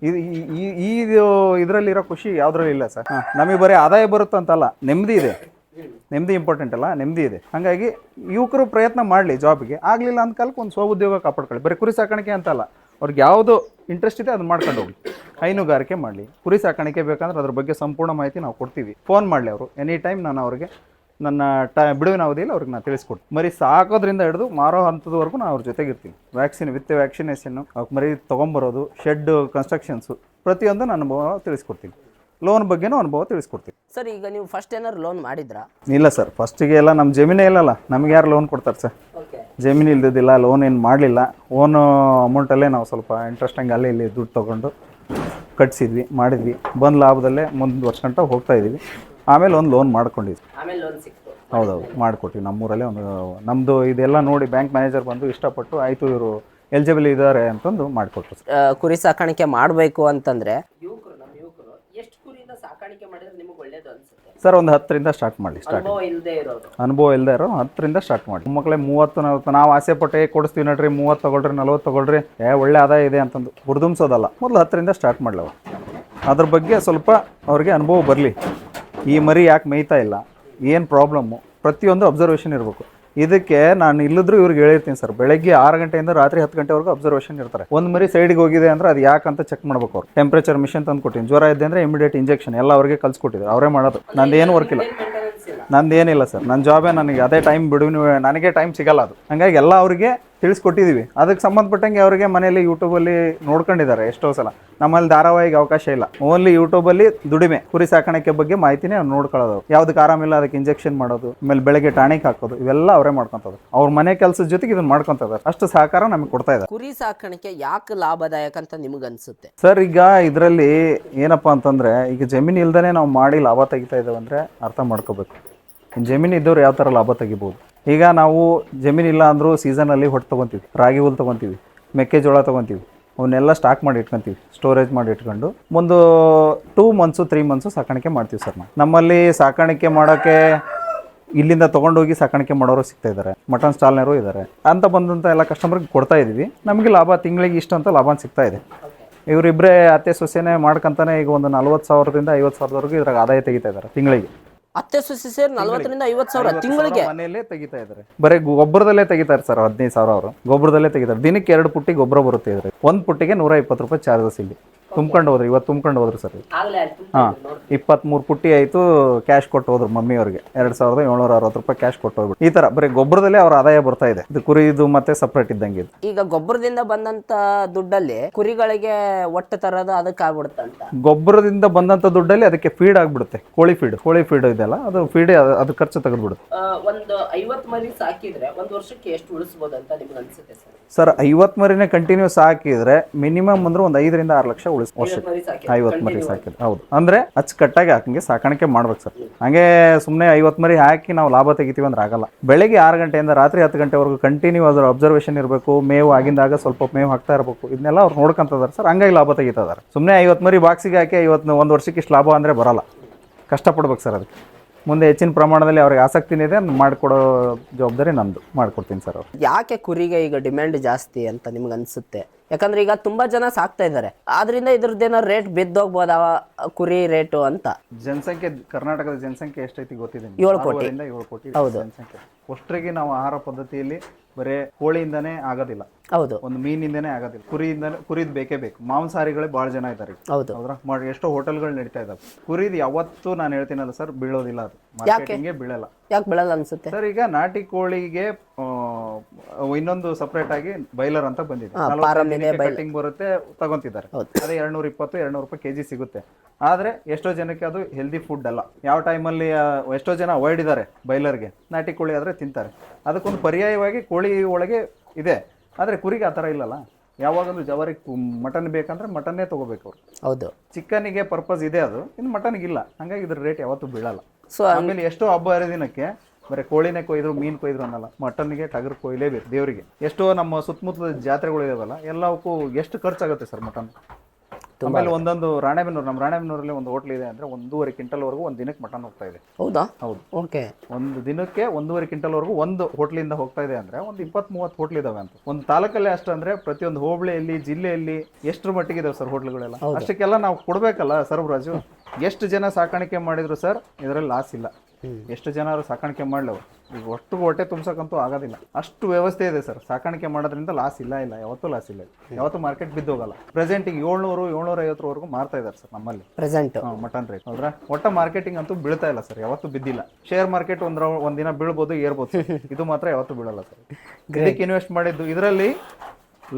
ಇದು ಇದರಲ್ಲಿರೋ ಖುಷಿ ಯಾವುದ್ರಲ್ಲಿ ಇಲ್ಲ ಸರ್. ನಮಗೆ ಬರೀ ಆದಾಯ ಬರುತ್ತಂತಲ್ಲ, ನೆಮ್ಮದಿ ಇದೆ. ನೆಮ್ಮದಿ ಇಂಪಾರ್ಟೆಂಟ್ ಅಲ್ಲ, ನೆಮ್ಮದಿ ಇದೆ. ಹಾಗಾಗಿ ಯುವಕರು ಪ್ರಯತ್ನ ಮಾಡಲಿ ಜಾಬ್ಗೆ. ಆಗಲಿಲ್ಲ ಅಂದ ಕಾಲಕ್ಕೆ ಒಂದು ಉದ್ಯೋಗ ಕಾಪಾಡ್ಕೊಳ್ಳಿ. ಬರೀ ಕುರಿ ಸಾಕಾಣಿಕೆ ಅಂತಲ್ಲ, ಅವ್ರಿಗೆ ಯಾವುದು ಇಂಟ್ರೆಸ್ಟ್ ಇದೆ ಅದನ್ನ ಮಾಡ್ಕೊಂಡು ಹೋಗ್ಲಿ. ಹೈನುಗಾರಿಕೆ ಮಾಡಲಿ, ಕುರಿ ಸಾಕಾಣಿಕೆ ಬೇಕಂದ್ರೆ ಅದ್ರ ಬಗ್ಗೆ ಸಂಪೂರ್ಣ ಮಾಹಿತಿ ನಾವು ಕೊಡ್ತೀವಿ. ಫೋನ್ ಮಾಡಲಿ ಅವರು, ಎನಿ ಟೈಮ್ ನಾನು ಅವ್ರಿಗೆ ನನ್ನ ಬಿಡುವಿನ ಅವಧಿಯಲ್ಲಿ ಅವ್ರಿಗೆ ನಾನು ತಿಳಿಸ್ಕೊಡ್ತೀನಿ. ಮರಿ ಸಾಕೋದ್ರಿಂದ ಹಿಡಿದು ಮಾರೋ ಹಂತದವರೆಗೂ ನಾನು ಅವ್ರ ಜೊತೆಗಿರ್ತೀನಿ. ವ್ಯಾಕ್ಸಿನೇಷನ್ನು, ಅವ್ಕೆ ಮರಿ ತೊಗೊಂಬರೋದು, ಶೆಡ್ ಕನ್ಸ್ಟ್ರಕ್ಷನ್ಸು, ಪ್ರತಿಯೊಂದು ನಾನು ಅನುಭವ ತಿಳಿಸ್ಕೊಡ್ತೀನಿ. ಲೋನ್ ಬಗ್ಗೆನೂ ಅನುಭವ ತಿಳಿಸ್ಕೊಡ್ತೀನಿ. ಸರ್ ಈಗ ನೀವು ಫಸ್ಟ್ ಏನಾದ್ರು ಲೋನ್ ಮಾಡಿದ್ರಾ? ಇಲ್ಲ ಸರ್, ಫಸ್ಟಿಗೆ ಎಲ್ಲ ನಮ್ಮ ಜಮೀನೇ ಇಲ್ಲಲ್ಲ, ನಮ್ಗೆ ಯಾರು ಲೋನ್ ಕೊಡ್ತಾರೆ ಸರ್? ಜಮೀನು ಇಲ್ದಿದ್ದಿಲ್ಲ, ಲೋನ್ ಏನು ಮಾಡಲಿಲ್ಲ. ಓನು ಅಮೌಂಟಲ್ಲೇ ನಾವು ಸ್ವಲ್ಪ ಇಂಟ್ರೆಸ್ಟ್ ಹಂಗೆ ಅಲ್ಲಿ ಇಲ್ಲಿ ದುಡ್ಡು ತೊಗೊಂಡು ಕಟ್ಸಿದ್ವಿ, ಮಾಡಿದ್ವಿ. ಬಂದು ಲಾಭದಲ್ಲೇ ಮುಂದುವರ್ಸ್ಕೊಂತ ಹೋಗ್ತಾ ಇದ್ದೀವಿ. ಆಮೇಲೆ ಒಂದು ಲೋನ್ ಮಾಡ್ಕೊಂಡಿದ್ವಿ. ಹೌದೌದು, ಮಾಡಿಕೊಟ್ಟಿವಿ. ನಮ್ಮೂರಲ್ಲೇ ಒಂದು ನಮ್ಮದು ಇದೆಲ್ಲ ನೋಡಿ ಬ್ಯಾಂಕ್ ಮ್ಯಾನೇಜರ್ ಬಂದು ಇಷ್ಟಪಟ್ಟು ಆಯಿತು ಇವರು ಎಲಿಜಿಬಲ್ ಇದ್ದಾರೆ ಅಂತಂದು ಮಾಡಿಕೊಟ್ರು. ಕುರಿ ಸಾಕಾಣಿಕೆ ಮಾಡಬೇಕು ಅಂತಂದರೆ ಎಷ್ಟು ಕುರಿ ವರ್ಷದಿಂದ ಸಾಕಾಣಿಕೆ ಮಾಡಿದ್ರೆ ನಿಮಗೆ ಒಳ್ಳೇದು ಅನ್ಸುತ್ತೆ? ಸರ್ ಒಂದು 10ರಿಂದ ಸ್ಟಾರ್ಟ್ ಮಾಡಿ. ಅನುಭವ ಇಲ್ಲದೆ ಇರೋರು, ಅನುಭವ ಇಲ್ಲದೆ ಇರೋ 10ರಿಂದ ಸ್ಟಾರ್ಟ್ ಮಾಡಿ. ಮಕ್ಕಳೇ 30-40 ನಾವು ಆಸೆ ಪಟ್ಟೆ ಕೊಡಿಸ್ತೀವಿ ನೋಡ್ರಿ, 30 ತಗೊಳ್ರಿ 40 ತಗೊಳ್ರಿ, ಒಳ್ಳೆ ಆದಾಯ ಇದೆ ಅಂತಂದು ಹುರಿದುಂಬಿಸೋದಲ್ಲ. ಮೊದಲು 10ರಿಂದ ಸ್ಟಾರ್ಟ್ ಮಾಡಲಿ ಅವ್ರು. ಅದ್ರ ಬಗ್ಗೆ ಸ್ವಲ್ಪ ಅವ್ರಿಗೆ ಅನುಭವ ಬರಲಿ. ಈ ಮರಿ ಯಾಕೆ ಮೇಯ್ತಾ ಇಲ್ಲ, ಏನು ಪ್ರಾಬ್ಲಮ್ಮು, ಪ್ರತಿಯೊಂದು ಅಬ್ಸರ್ವೇಷನ್ ಇರಬೇಕು. ಇದಕ್ಕೆ ನಾನು ಇಲ್ಲಿದ್ರು ಇವ್ರಿಗೆ ಹೇಳಿರ್ತೀನಿ ಸರ್, ಬೆಳಗ್ಗೆ 6 ಗಂಟೆಯಿಂದ ರಾತ್ರಿ 10 ಗಂಟೆವರೆಗೂ ಅಬ್ಸರ್ವೇಷನ್ ಇರ್ತಾರೆ. ಒಂದು ಮರಿ ಸೈಡ್ಗೆ ಹೋಗಿದೆ ಅಂದ್ರೆ ಅದು ಯಾಕಂತ ಚೆಕ್ ಮಾಡ್ಬೇಕು ಅವ್ರು. ಟೆಂಪ್ರೇಚರ್ ಮಿಷನ್ ತಂದು ಕೊಟ್ಟಿನಿ, ಜ್ವರ ಇದೆ ಅಂದರೆ ಇಮಿಡಿಯೇಟ್ ಇಂಜೆಕ್ಷನ್ ಎಲ್ಲ ಅವ್ರಿಗೆ ಕಲ್ಸ್ಕೊಟ್ಟಿದ್ರು, ಅವರೇ ಮಾಡೋದು. ನಂದೇನು ವರ್ಕ್ ಇಲ್ಲ, ನಂದೇನಿಲ್ಲ ಸರ್. ನನ್ನ ಜಾಬೇ ನನಗೆ ಅದೇ ಟೈಮ್ ನನಗೆ ಟೈಮ್ ಸಿಗಲ್ಲ ಅದು. ಹಂಗಾಗಿ ಎಲ್ಲ ಅವ್ರಿಗೆ ತಿಳಿಸ್ಕೊಟ್ಟಿದ್ದೀವಿ. ಅದಕ್ಕೆ ಸಂಬಂಧಪಟ್ಟಂಗೆ ಅವರಿಗೆ ಮನೆಯಲ್ಲಿ ಯೂಟ್ಯೂಬಲ್ಲಿ ನೋಡ್ಕೊಂಡಿದ್ದಾರೆ ಎಷ್ಟೋ ಸಲ. ನಮ್ಮಲ್ಲಿ ಧಾರಾವಾಹಿಗೆ ಅವಕಾಶ ಇಲ್ಲ, ಓನ್ಲಿ ಯೂಟ್ಯೂಬಲ್ಲಿ ದುಡಿಮೆ, ಕುರಿ ಸಾಕಾಣಿಕೆ ಬಗ್ಗೆ ಮಾಹಿತಿನೇ ಅವ್ರು ನೋಡ್ಕೊಳ್ಳೋದು. ಯಾವುದಕ್ಕೆ ಆರಾಮಿಲ್ಲ ಅದಕ್ಕೆ ಇಂಜೆಕ್ಷನ್ ಮಾಡೋದು, ಆಮೇಲೆ ಬೆಳಗ್ಗೆ ಟಾಣಿಕ್ ಹಾಕೋದು, ಇವೆಲ್ಲ ಅವರೇ ಮಾಡ್ಕೊತದ. ಅವ್ರ ಮನೆ ಕೆಲಸದ ಜೊತೆಗೆ ಇದನ್ನ ಮಾಡ್ಕೊತದಾರೆ. ಅಷ್ಟು ಸಹಕಾರ ನಮಗೆ ಕೊಡ್ತಾ ಇದ್ದಾರೆ. ಕುರಿ ಸಾಕಾಣಿಕೆ ಯಾಕೆ ಲಾಭದಾಯಕ ಅಂತ ನಿಮಗೆ ಅನ್ಸುತ್ತೆ ಸರ್? ಈಗ ಇದರಲ್ಲಿ ಏನಪ್ಪ ಅಂತಂದ್ರೆ, ಈಗ ಜಮೀನು ಇಲ್ದೇ ನಾವು ಮಾಡಿ ಲಾಭ ತೆಗಿತಾ ಇದ್ದೇವೆ ಅಂದರೆ ಅರ್ಥ ಮಾಡ್ಕೋಬೇಕು. ಜಮೀನು ಇದ್ದವ್ರು ಯಾವ ಥರ ಲಾಭ ತೆಗಿಬೋದು. ಈಗ ನಾವು ಜಮೀನಿಲ್ಲ ಅಂದರೂ ಸೀಸನಲ್ಲಿ ಹೊಟ್ಟು ತೊಗೊತೀವಿ, ರಾಗಿ ಹುಲ್ಲು ತೊಗೊತೀವಿ, ಮೆಕ್ಕೆಜೋಳ ತೊಗೊತೀವಿ, ಅವನ್ನೆಲ್ಲ ಸ್ಟಾಕ್ ಮಾಡಿ ಇಟ್ಕೊತೀವಿ, ಸ್ಟೋರೇಜ್ ಮಾಡಿ ಇಟ್ಕೊಂಡು ಒಂದು 2 ಮಂತ್ಸು 3 ಮಂತ್ಸು ಸಾಕಾಣಿಕೆ ಮಾಡ್ತೀವಿ ಸರ್. ನಮ್ಮಲ್ಲಿ ಸಾಕಾಣಿಕೆ ಮಾಡೋಕ್ಕೆ ಇಲ್ಲಿಂದ ತೊಗೊಂಡೋಗಿ ಸಾಕಾಣಿಕೆ ಮಾಡೋರು ಸಿಗ್ತಾ ಇದ್ದಾರೆ, ಮಟನ್ ಸ್ಟಾಲ್ನರು ಇದ್ದಾರೆ ಅಂತ ಬಂದಂಥ ಎಲ್ಲ ಕಸ್ಟಮರ್ಗೆ ಕೊಡ್ತಾ ಇದ್ದೀವಿ. ನಮಗೆ ಲಾಭ ತಿಂಗಳಿಗೆ ಇಷ್ಟು ಅಂತ ಲಾಭ ಸಿಗ್ತಾ ಇದೆ. ಇವರಿಬ್ಬರೇ ಅತ್ತೆ ಸೊಸೆನೇ ಮಾಡ್ಕೊಂತಾನೆ ಈಗ ಒಂದು 40,000ದಿಂದ 50,000ವರೆಗೂ ಇದ್ರಾಗ ಆದಾಯ ತೆಗಿತಾ ಇದ್ದಾರೆ ತಿಂಗಳಿಗೆ. ಅತ್ತೆ ಸೊಸೆ ಸೇರಿ 40,000ರಿಂದ 50,000 ತಿಂಗಳಿಗೆ ಮನೆಯಲ್ಲೇ ತೆಗಿತಾ ಇದ್ದಾರೆ. ಬರೀ ಗೊಬ್ಬರದಲ್ಲೇ ತೆಗಿತಾರೆ ಸರ್. 15,000 ಅವರು ಗೊಬ್ಬರದಲ್ಲೇ ತೆಗಿತಾರೆ. ದಿನಕ್ಕೆ 2 ಪುಟ್ಟಿ ಗೊಬ್ಬರ ಬರುತ್ತೆ ಇದ್ರೆ. ಒಂದು ಪುಟ್ಟಿಗೆ 120 ರೂಪಾಯಿ ಚಾರ್ಜಸ್ ಇಲ್ಲಿ. ತುಂಬ್ಕೊಂಡು ಹೋದ್ರಿ, ಇವತ್ತು ತುಂಬ್ಕೊಂಡು ಹೋದ್ರು ಸರ್. ಹಾಂ, 23 ಪುಟ್ಟಿ ಆಯಿತು. ಕ್ಯಾಶ್ ಕೊಟ್ಟು ಹೋದ್ರು ಮಮ್ಮಿಯವ್ರಿಗೆ 2,760 ರೂಪಾಯಿ ಕ್ಯಾಶ್ ಕೊಟ್ಟು ಹೋಗ್ಬಿಟ್ಟು. ಈ ಥರ ಬರೀ ಗೊಬ್ಬರದಲ್ಲೇ ಅವ್ರ ಆದಾಯ ಬರ್ತಾ ಇದೆ. ಇದು ಕುರಿದು ಮತ್ತೆ ಸಪ್ರೇಟ್ ಇದ್ದಂಗೆ ಇದು. ಈಗ ಗೊಬ್ಬರದಿಂದ ಬಂದಂತ ದುಡ್ಡಲ್ಲಿ ಕುರಿಗಳಿಗೆ ಒಟ್ಟು ತರೋದು ಅದಕ್ಕೆ ಆಗ್ಬಿಡುತ್ತಂತ. ಗೊಬ್ಬರದಿಂದ ಬಂದಂಥ ದುಡ್ಡಲ್ಲಿ ಅದಕ್ಕೆ ಫೀಡ್ ಆಗ್ಬಿಡುತ್ತೆ. ಕೋಳಿ ಫೀಡ್ ಇದೆಲ್ಲ ಅದು ಫೀಡ್, ಅದು ಖರ್ಚು ತೆಗೆದ್ಬಿಡುತ್ತೆ. ಒಂದು 50 ಮರಿ ಸಾಕಿದ್ರೆ ಒಂದು ವರ್ಷಕ್ಕೆ ಎಷ್ಟು ಉಳಿಸಬಹುದು ಅಂತ ನಿಮ್ಗೆ ಅನ್ಸುತ್ತೆ ಸರ್? ಸರ್ 50 ಮರಿನೇ ಕಂಟಿನ್ಯೂಸ್ ಹಾಕಿದ್ರೆ ಮಿನಿಮಮ್ ಅಂದ್ರೆ ಒಂದು 5ರಿಂದ 6 ಲಕ್ಷ ವರ್ಷಕ್ಕೆ. 50 ಮರಿ ಸಾಕಿದ್ರೆ ಹೌದು. ಅಂದ್ರೆ ಅಚ್ಚುಕಟ್ಟಾಗಿ ಹಾಕಂಗೆ ಸಾಕಾಣಿಕೆ ಮಾಡ್ಬೇಕು ಸರ್. ಹಂಗೆ ಸುಮ್ಮನೆ 50 ಮರಿ ಹಾಕಿ ನಾವು ಲಾಭ ತೆಗಿತೀವಿ ಅಂದ್ರೆ ಆಗಲ್ಲ. ಬೆಳಗ್ಗೆ 6 ಗಂಟೆಯಿಂದ ರಾತ್ರಿ 10 ಗಂಟೆವರೆಗೂ ಕಂಟಿನ್ಯೂ ಅದ್ರ ಅಬ್ಸರ್ವೇಷನ್ ಇರಬೇಕು. ಮೇವು ಆಗಿಂದಾಗ ಸ್ವಲ್ಪ ಮೇವು ಹಾಕ್ತಾ ಇರಬೇಕು. ಇದನ್ನೆಲ್ಲ ಅವ್ರು ನೋಡ್ಕೊಂತಿದ್ದಾರೆ ಸರ್. ಹಂಗಾಗಿ ಲಾಭ ತೆಗಿತಿದ್ದಾರೆ. ಸುಮ್ಮನೆ 50 ಮರಿ ಬಾಕ್ಸಿಗೆ ಹಾಕಿ 1 ವರ್ಷಕ್ಕೆ ಇಷ್ಟು ಲಾಭ ಅಂದರೆ ಬರಲ್ಲ. ಕಷ್ಟಪಡ್ಬೇಕು ಸರ್. ಅದಕ್ಕೆ ಮುಂದೆ ಹೆಚ್ಚಿನ ಪ್ರಮಾಣದಲ್ಲಿ ಅವ್ರಿಗೆ ಆಸಕ್ತಿನೇ ಇದೆ, ಮಾಡಿಕೊಡೋ ಜವಾಬ್ದಾರಿ ನಂದು. ಮಾಡಿಕೊಡ್ತೀನಿ ಸರ್. ಅವ್ರು ಯಾಕೆ ಕುರಿಗೆ ಈಗ ಡಿಮ್ಯಾಂಡ್ ಜಾಸ್ತಿ ಅಂತ ನಿಮ್ಗೆ ಅನ್ಸುತ್ತೆ? ಯಾಕಂದ್ರೆ ಈಗ ತುಂಬಾ ಜನ ಸಾಕ್ತಾ ಇದ್ದಾರೆ, ಆದ್ರಿಂದ ಇದ್ರದ್ದೇನೋ ರೇಟ್ ಬಿದ್ದೋಗ್ಬೋದ ಕುರಿ ರೇಟು ಅಂತ. ಜನಸಂಖ್ಯೆ, ಕರ್ನಾಟಕದ ಜನಸಂಖ್ಯೆ ಎಷ್ಟೈತಿ ಗೊತ್ತಿದೆ? 7 ಕೋಟಿ. 7 ಕೋಟಿ ಜನಸಂಖ್ಯೆ. ಅಷ್ಟರಿಗೆ ನಾವು ಆಹಾರ ಪದ್ಧತಿಯಲ್ಲಿ ಬರೇ ಕೋಳಿಯಿಂದನೇ ಆಗೋದಿಲ್ಲ, ಹೌದು, ಒಂದು ಮೀನಿಂದನೇ ಆಗೋದಿಲ್ಲ, ಕುರಿದ್ ಬೇಕೇ ಬೇಕು. ಮಾಂಸಾಹಾರಿಗಳೇ ಭಾಳ ಜನ ಇದ್ದಾರೆ. ಹೌದು, ಹೌದಾ? ಎಷ್ಟೋ ಹೋಟೆಲ್ಗಳು ನಡೀತಾ ಇದಾವೆ. ಕುರಿದ್ ಯಾವತ್ತೂ ನಾನು ಹೇಳ್ತೀನಲ್ಲ ಸರ್, ಬೀಳೋದಿಲ್ಲ. ಅದು ಮಾರ್ಕೆಟಿಂಗ್ಗೆ ಬೀಳಲ್ಲ. ಯಾಕೆ ಬೀಳಲ್ಲ ಅನ್ಸುತ್ತೆ ಸರ್? ಈಗ ನಾಟಿ ಕೋಳಿಗೆ ಇನ್ನೊಂದು ಸಪರೇಟ್ ಆಗಿ ಬೈಲರ್ ಅಂತ ಬಂದಿದೆ. ಕಟಿಂಗ್ ಬರುತ್ತೆ, ತಗೊಂತಿದ್ದಾರೆ. ಅದೇ 220-200 ರೂಪಾಯಿ ಕೆಜಿ ಸಿಗುತ್ತೆ. ಆದ್ರೆ ಎಷ್ಟೋ ಜನಕ್ಕೆ ಅದು ಹೆಲ್ದಿ ಫುಡ್ ಅಲ್ಲ. ಯಾವ ಟೈಮಲ್ಲಿ ಎಷ್ಟೋ ಜನ ಅವಾಯ್ಡ್ ಇದ್ದಾರೆ ಬೈಲರ್ಗೆ. ನಾಟಿ ಕೋಳಿ ಆದ್ರೆ ತಿಂತಾರೆ. ಅದಕ್ಕೊಂದು ಪರ್ಯಾಯವಾಗಿ ಕೋಳಿ ಒಳಗೆ ಇದೆ. ಆದ್ರೆ ಕುರಿಗೆ ಆ ಥರ ಇಲ್ಲಲ್ಲ. ಯಾವಾಗಲೂ ಜವಾರಿ ಮಟನ್ ಬೇಕಂದ್ರೆ ಮಟನ್ನೇ ತಗೋಬೇಕು ಅವ್ರು. ಹೌದು, ಚಿಕನ್ನಿಗೆ ಪರ್ಪಸ್ ಇದೆ ಅದು, ಇನ್ನು ಮಟನ್ಗೆ ಇಲ್ಲ. ಹಂಗಾಗಿ ಇದ್ರ ರೇಟ್ ಯಾವತ್ತೂ ಬೀಳಲ್ಲ. ಸೊ ಆಮೇಲೆ ಎಷ್ಟೋ ಹಬ್ಬ ಹರಿದಿನಕ್ಕೆ ಬರೀ ಕೋಳಿನೇ ಕೊಯ್ದ್ರು, ಮೀನು ಕೊಯ್ದ್ರು ಅನ್ನಲ್ಲ. ಮಟನ್ಗೆ ಟಗರು ಕೊಯ್ಲೇಬೇಕು ದೇವರಿಗೆ. ಎಷ್ಟೋ ನಮ್ಮ ಸುತ್ತಮುತ್ತಲ ಜಾತ್ರೆಗಳು ಇದಾವಲ್ಲ, ಎಲ್ಲವಕ್ಕೂ ಎಷ್ಟು ಖರ್ಚಾಗುತ್ತೆ ಸರ್ ಮಟನ್. ಆಮೇಲೆ ಒಂದೊಂದು ನಮ್ಮ ರಾಣೆಬೆನ್ನೂರಲ್ಲಿ ಒಂದು ಹೋಟ್ಲ್ ಇದೆ ಅಂದ್ರೆ 1.5 ಕ್ವಿಂಟಲ್ವರೆಗೂ ಒಂದು ದಿನಕ್ಕೆ ಮಟನ್ ಹೋಗ್ತಾ ಇದೆ. ಹೌದಾ? ಹೌದು. ಓಕೆ. ಒಂದು ದಿನಕ್ಕೆ 1.5 ಕ್ವಿಂಟಲ್ವರೆಗೂ ಒಂದು ಹೋಟ್ಲಿಂದ ಹೋಗ್ತಾ ಇದೆ ಅಂದ್ರೆ ಒಂದು 20-30 ಹೋಟ್ಲ್ ಇದಾವೆ ಅಂತ. ಒಂದು ತಾಲೂಕಲ್ಲೇ ಅಷ್ಟು ಅಂದ್ರೆ ಪ್ರತಿಯೊಂದು ಹೋಬಳಿಯಲ್ಲಿ, ಜಿಲ್ಲೆಯಲ್ಲಿ ಎಷ್ಟರ ಮಟ್ಟಿಗೆ ಇದಾವೆ ಸರ್ ಹೋಟ್ಲ್ಗಳೆಲ್ಲ. ಅಷ್ಟಕ್ಕೆಲ್ಲ ನಾವು ಕೊಡ್ಬೇಕಲ್ಲ ಸರಬರಾಜು. ಎಷ್ಟು ಜನ ಸಾಕಾಣಿಕೆ ಮಾಡಿದ್ರು ಸರ್, ಇದರಲ್ಲಿ ಲಾಸ್ ಇಲ್ಲ. ಎಷ್ಟು ಜನರು ಸಾಕಾಣಿಕೆ ಮಾಡ್ಲವ್ರು. ಈಗ ಹೊಟ್ಟೆ ತುಂಬ್ಸಕ್ಕಂತೂ ಆಗೋದಿಲ್ಲ. ಅಷ್ಟು ವ್ಯವಸ್ಥೆ ಇದೆ ಸರ್. ಸಾಕಾಣಿಕೆ ಮಾಡೋದ್ರಿಂದ ಲಾಸ್ ಇಲ್ಲ, ಯಾವತ್ತೂ ಲಾಸ್ ಇಲ್ಲ. ಯಾವತ್ತೂ ಮಾರ್ಕೆಟ್ ಬಿದ್ದೋಗಲ್ಲ. ಪ್ರೆಸೆಂಟಿಗೆ 700-750 ಮಾರ್ತಾ ಇದ್ದಾರೆ ಸರ್ ನಮ್ಮಲ್ಲಿ ಪ್ರೆಸೆಂಟ್ ಮಟನ್ ರೇಟ್. ಹೌದ್ರಾ? ಒಟ್ಟ ಮಾರ್ಕೆಟಿಂಗ್ ಅಂತೂ ಬೀಳ್ತಾ ಇಲ್ಲ ಸರ್, ಯಾವತ್ತೂ ಬಿದ್ದಿಲ್ಲ. ಶೇರ್ ಮಾರ್ಕೆಟ್ ಒಂದಿನ ಬೀಳ್ಬೋದು, ಏರ್ಬೋದು. ಇದು ಮಾತ್ರ ಯಾವತ್ತೂ ಬೀಳಲ್ಲ ಸರ್. ಇದಕ್ಕೆ ಇನ್ವೆಸ್ಟ್ ಮಾಡಿದ್ದು ಇದರಲ್ಲಿ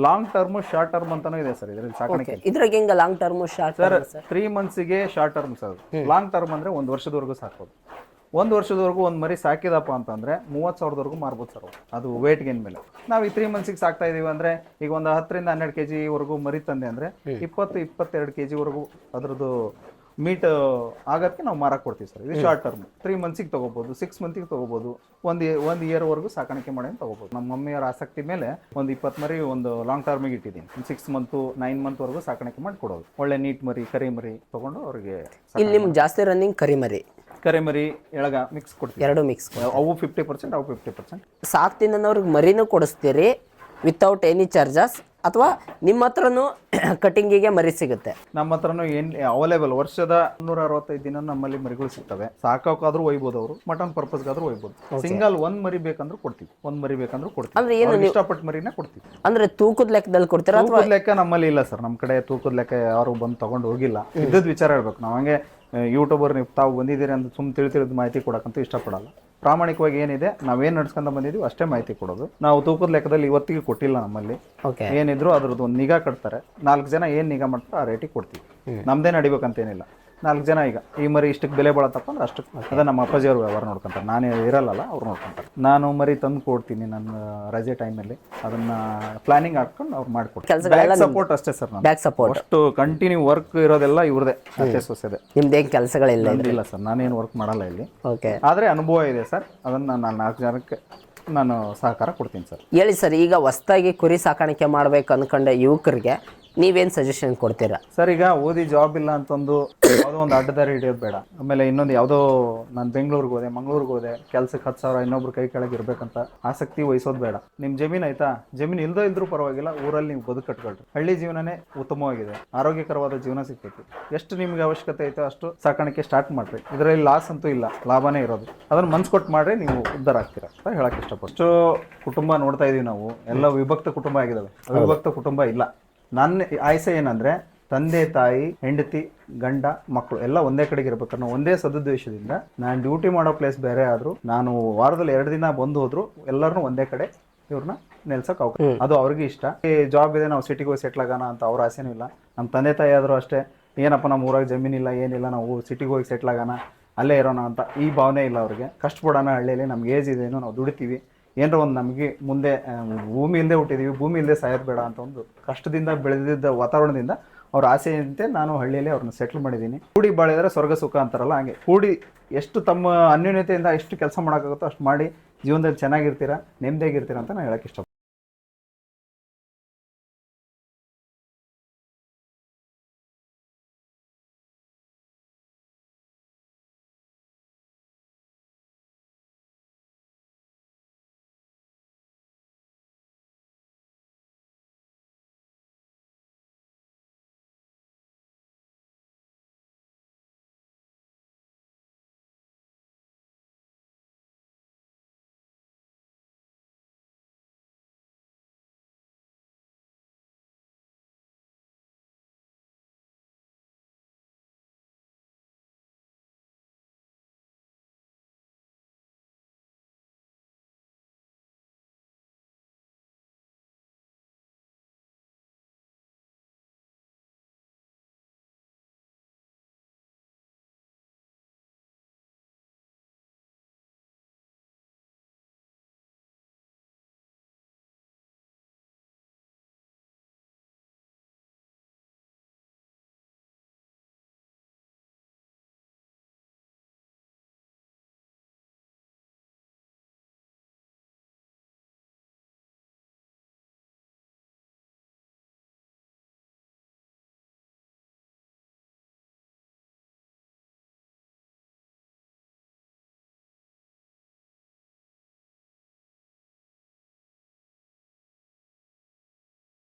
ಲಾಂಗ್ ಟರ್ಮ್, ಶಾರ್ಟ್ ಟರ್ಮ್ ಅಂತಾನೂ ಇದೆ ಸರ್ ಇದರಲ್ಲಿ ಸಾಕಾಣಿಕೆ. ಇದ್ರಾಗ ಹೆಂಗ ಲಾಂಗ್ ಟರ್ಮ್, ಶಾರ್ಟ್ ಸರ್? 3 ಮಂತ್ಸ್ಗೆ short term sir. Long term ಅಂದ್ರೆ 1 ವರ್ಷದವರೆಗೂ ಸಾಕೋದು. 1 ವರ್ಷದವರೆಗೂ ಒಂದು ಮರಿ ಸಾಕಿದಪ್ಪ ಅಂತಂದ್ರೆ 30,000ವರೆಗೂ ಮಾರ್ಬೋದು ಸರ್. ಅದು ವೇಟ್ ಗೇನ್ ಮೇಲೆ. ನಾವು ಈ 3 ಮಂತ್ಸಿಗೆ ಸಾಕ್ತಾ ಇದೀವಿ ಅಂದ್ರೆ ಈಗ ಒಂದು 10-12 kg ವರೆಗೂ ಮರಿ ತಂದೆ ಅಂದ್ರೆ 20-22 kg ವರೆಗೂ ಅದ್ರದ್ದು ಮೀಟ್ ಆಗೋದಕ್ಕೆ ನಾವು ಮಾರಕ್ಕೆ ಕೊಡ್ತೀವಿ ಸರ್. ಇದು ಶಾರ್ಟ್ ಟರ್ಮ್, 3 ಮಂತ್ಸಿಗೆ ತೊಗೋಬೋದು, 6 ಮಂತಿಗೆ ತೊಗೋಬೋದು, ಒಂದು ಇಯರ್ವರೆಗೂ ಸಾಕಾಣಿಕೆ ಮಾಡಿ ತೊಗೋಬೋದು. ನಮ್ಮ ಮಮ್ಮಿಯವರ ಆಸಕ್ತಿ ಮೇಲೆ ಒಂದು 20 ಮರಿ ಒಂದು ಲಾಂಗ್ ಟರ್ಮಿಗೆ ಇಟ್ಟಿದ್ದೀನಿ. 6 ಮಂತು 9 ಮಂತ್ವರೆಗೂ ಸಾಕಾಣಿಕೆ ಮಾಡಿ ಕೊಡೋದು. ಒಳ್ಳೆ ನೀಟ್ ಮರಿ, ಕರಿ ಮರಿ ತೊಗೊಂಡು ಅವ್ರಿಗೆ. ಇಲ್ಲಿ ನಿಮ್ಗೆ ಜಾಸ್ತಿ ರನ್ನಿಂಗ್ ಕರಿಮರಿ, ಕರಿಮರಿ, ಎಳಗ ಮಿಕ್ಸ್ ಕೊಡ್ತೀವಿ. ಎರಡು ಮಿಕ್ಸ್. ಅವು 50%, ಅವು 50%. ಸಾಕ್ತಿನವ್ರಿಗೆ ಮರಿನೂ ಕೊಡಿಸ್ತೀರಿ ವಿತೌಟ್ ಎನಿ ಚಾರ್ಜಸ್, ಅಥವಾ ನಿಮ್ಮ ಹತ್ರನೂ ಕಟಿಂಗಿಗೆ ಮರಿ ಸಿಗುತ್ತೆ? ನಮ್ಮ ಹತ್ರನೂ ಏನ್ ಅವೈಲೇಬಲ್, ವರ್ಷದ 365 ದಿನ ನಮ್ಮಲ್ಲಿ ಮರಿಗಳು ಸಿಗ್ತವೆ. ಸಾಕೋಕಾದ್ರೂ ಒಯ್ಬೋದು, ಅವರು ಮಟನ್ ಪರ್ಪಸ್ಗಾದ್ರೂ ಒಯ್ಬೋದು. ಸಿಂಗಲ್ 1 ಮರಿ ಬೇಕಂದ್ರೂ ಕೊಡ್ತೀವಿ, 1 ಮರಿ ಬೇಕಂದ್ರೂ ಕೊಡ್ತೀವಿ. ಅಂದ್ರೆ ಏನು ಇಷ್ಟಪಟ್ಟು ಮರಿನ ಕೊಡ್ತೀವಿ. ಅಂದ್ರೆ ತೂಕದ ಲೆಕ್ಕದಲ್ಲಿ ಕೊಡ್ತೀರಾ? ತೂಕದ ಲೆಕ್ಕ ನಮ್ಮಲ್ಲಿ ಇಲ್ಲ ಸರ್. ನಮ್ಮ ಕಡೆ ತೂಕದ ಲೆಕ್ಕ ಯಾರು ಬಂದು ತಗೊಂಡು ಹೋಗಿಲ್ಲ. ಇದ್ದದ್ ವಿಚಾರ ಹೇಳ್ಬೇಕು ನಾವು. ಹಂಗೆ ಯೂಟ್ಯೂಬರ್ ನೀವು ತಾವು ಬಂದಿದ್ದೀರಿ ಅಂತ ಸುಮ್ ತಿಳಿದು ಮಾಹಿತಿ ಕೊಡಕ್ಕಂತೂ ಇಷ್ಟಪಡಲ್ಲ. ಪ್ರಾಮಾಣಿಕವಾಗಿ ಏನಿದೆ ನಾವೇನು ನಡ್ಸ್ಕೊಂಡ ಬಂದಿದ್ದೀವಿ ಅಷ್ಟೇ ಮಾಹಿತಿ ಕೊಡೋದು. ನಾವು ತೂಕದ ಲೆಕ್ಕದಲ್ಲಿ ಇವತ್ತಿಗೆ ಕೊಟ್ಟಿಲ್ಲ. ನಮ್ಮಲ್ಲಿ ಏನಿದ್ರು ಅದ್ರದ್ದು ಒಂದು ನಿಗಾ ಕಟ್ತಾರೆ. 4 ಜನ ಏನ್ ನಿಗಾ ಮಾಡ್ತಾರೆ ಆ ರೇಟಿಗೆ ಕೊಡ್ತೀವಿ. ನಮ್ದೇ ನಡಿಬೇಕಂತೇನಿಲ್ಲ. 4 ಜನ ಈಗ ಈ ಮರಿ ಇಷ್ಟಕ್ಕೆ ಬೆಲೆ ಬಾಳತ್ತಪ್ಪ ಅಂದ್ರೆ ಅಷ್ಟಕ್ಕೆ, ಅದೇ ನಮ್ಮ ಅಪ್ಪಾಜಿ ಅವರು ವ್ಯವಹಾರ ನೋಡ್ಕೊಂತಾರೆ. ನಾನೇ ಇರಲ್ಲ, ಅವ್ರು ನೋಡ್ಕೊಂತಾರೆ. ನಾನು ಮರಿ ತಂದು ಕೊಡ್ತೀನಿ ನನ್ನ ರಜೆ ಟೈಮಲ್ಲಿ. ಅದನ್ನ ಪ್ಲಾನಿಂಗ್ ಹಾಕೊಂಡು ಅವ್ರು ಮಾಡ್ಕೊಡ್ತಾರೆ. ಸಪೋರ್ಟ್ ಅಷ್ಟೇ ಸರ್. ಬ್ಯಾಕ್ ಸಪೋರ್ಟ್ ಅಷ್ಟು ಕಂಟಿನ್ಯೂ ವರ್ಕ್ ಇರೋದೆಲ್ಲ ಇವ್ರದೇ, ಅಷ್ಟೇ ಸೊಸೆದೆ. ನಿಮ್ದೇನ್ ಕೆಲಸಗಳಿಲ್ಲ? ಇಲ್ಲ ಸರ್, ನಾನೇನು ವರ್ಕ್ ಮಾಡಲ್ಲ ಇಲ್ಲಿ. ಓಕೆ. ಆದ್ರೆ ಅನುಭವ ಇದೆ ಸರ್. ಅದನ್ನ ನಾನು 4 ಜನಕ್ಕೆ ನಾನು ಸಹಕಾರ ಕೊಡ್ತೀನಿ ಸರ್. ಹೇಳಿ ಸರ್, ಈಗ ಹೊಸದಾಗಿ ಕುರಿ ಸಾಕಾಣಿಕೆ ಮಾಡ್ಬೇಕು ಅನ್ಕೊಂಡ ಯುವಕರಿಗೆ ನೀವೇನು ಸಜೆಷನ್ ಕೊಡ್ತೀರಾ ಸರ್? ಈಗ ಓದಿ ಜಾಬ್ ಇಲ್ಲ ಅಂತಂದು ಯಾವುದೋ ಒಂದು ಅಡ್ಡದಾರಿ ಹಿಡಿಯೋದು ಬೇಡ. ಆಮೇಲೆ ಇನ್ನೊಂದು ಯಾವುದೋ ನಾನು ಬೆಂಗಳೂರಿಗೆ ಹೋದೆ, ಮಂಗಳೂರಿಗೆ ಹೋದೆ, ಕೆಲ್ಸಕ್ಕೆ 10,000 ಇನ್ನೊಬ್ರು ಕೈ ಕೆಳಗೆ ಇರ್ಬೇಕಂತ ಆಸಕ್ತಿ ವಹಿಸೋದು ಬೇಡ. ನಿಮ್ಮ ಜಮೀನು ಆಯ್ತಾ, ಜಮೀನು ಇಲ್ದ್ರೂ ಪರವಾಗಿಲ್ಲ, ಊರಲ್ಲಿ ನೀವು ಬದುಕು ಕಟ್ಕೊಳ್ರಿ. ಹಳ್ಳಿ ಜೀವನನೇ ಉತ್ತಮವಾಗಿದೆ, ಆರೋಗ್ಯಕರವಾದ ಜೀವನ ಸಿಗ್ತೈತಿ. ಎಷ್ಟು ನಿಮ್ಗೆ ಅವಶ್ಯಕತೆ ಐತೋ ಅಷ್ಟು ಸಾಕಾಣಿಕೆ ಸ್ಟಾರ್ಟ್ ಮಾಡ್ರಿ. ಇದರಲ್ಲಿ ಲಾಸ್ ಅಂತೂ ಇಲ್ಲ, ಲಾಭನೇ ಇರೋದು. ಅದನ್ನ ಮನ್ಸು ಕೊಟ್ಟು ಮಾಡ್ರಿ, ನೀವು ಉದ್ಧಾರ ಆಗ್ತೀರಾ ಅಂತ ಹೇಳಕ್ ಇಷ್ಟಪಟ್ಟು. ಕುಟುಂಬ ನೋಡ್ತಾ ಇದೀವಿ ನಾವು, ಎಲ್ಲ ವಿಭಕ್ತ ಕುಟುಂಬ ಆಗಿದಾವೆ. ಅವಿಭಕ್ತ ಕುಟುಂಬ ಇಲ್ಲ. ನನ್ನ ಆಯ್ಸೆ ಏನಂದ್ರೆ ತಂದೆ ತಾಯಿ ಹೆಂಡತಿ ಗಂಡ ಮಕ್ಕಳು ಎಲ್ಲ ಒಂದೇ ಕಡೆಗೆ ಇರ್ಬೇಕು ಅನ್ನೋ ಒಂದೇ ಸದುದ್ದೇಶದಿಂದ ನಾನು ಡ್ಯೂಟಿ ಮಾಡೋ ಪ್ಲೇಸ್ ಬೇರೆ ಆದ್ರೂ, ನಾನು ವಾರದಲ್ಲಿ 2 ದಿನ ಬಂದು ಹೋದ್ರು ಎಲ್ಲರನ್ನೂ ಒಂದೇ ಕಡೆ ಇವ್ರನ್ನ ನೆಲ್ಸಕ್ ಅವಕಾಶ. ಅದು ಅವ್ರಿಗೆ ಇಷ್ಟ. ಈ ಜಾಬ್ ಇದೆ, ನಾವು ಸಿಟಿಗೆ ಹೋಗಿ ಸೆಟ್ಲ್ ಆಗೋಣ ಅಂತ ಅವ್ರ ಆಸೆನೂ ಇಲ್ಲ. ನಮ್ಮ ತಂದೆ ತಾಯಿ ಆದ್ರೂ ಅಷ್ಟೇ, ಏನಪ್ಪ ನಮ್ಮ ಊರಾಗ ಜಮೀನಿಲ್ಲ ಏನಿಲ್ಲ, ನಾವು ಸಿಟಿಗೆ ಹೋಗಿ ಸೆಟ್ಲ್ ಆಗೋಣ, ಅಲ್ಲೇ ಇರೋಣ ಅಂತ ಈ ಭಾವನೆ ಇಲ್ಲ ಅವ್ರಿಗೆ. ಕಷ್ಟಪಡೋಣ, ಹಳ್ಳಿಯಲ್ಲಿ ನಮ್ಗೆ ಏಜ್ ಇದೇನು, ನಾವು ದುಡಿತೀವಿ, ಏನರ ಒಂದು ನಮಗೆ ಮುಂದೆ ಭೂಮಿ ಇಲ್ಲದೆ ಹುಟ್ಟಿದೀವಿ, ಭೂಮಿ ಇಲ್ಲದೆ ಸಾಯೋದು ಬೇಡ ಅಂತ ಒಂದು ಕಷ್ಟದಿಂದ ಬೆಳೆದಿದ್ದ ವಾತಾವರಣದಿಂದ ಅವ್ರ ಆಸೆಯಂತೆ ನಾನು ಹಳ್ಳಿಯಲ್ಲಿ ಅವ್ರನ್ನ ಸೆಟ್ಲ್ ಮಾಡಿದ್ದೀನಿ. ಕೂಡಿ ಬಾಳಿದ್ರೆ ಸ್ವರ್ಗ ಸುಖ ಅಂತಾರಲ್ಲ, ಹಂಗೆ ಕೂಡಿ ಎಷ್ಟು ತಮ್ಮ ಅನ್ಯೋನ್ಯತೆಯಿಂದ ಎಷ್ಟು ಕೆಲಸ ಮಾಡೋಕ್ಕಾಗುತ್ತೋ ಅಷ್ಟು ಮಾಡಿ ಜೀವನದಲ್ಲಿ ಚೆನ್ನಾಗಿರ್ತೀರಾ, ನೆಮ್ಮದಿಯಾಗಿರ್ತೀರಾ ಅಂತ ನಾನು ಹೇಳಕ್ಕೆ ಇಷ್ಟಪಡ್ತೀನಿ.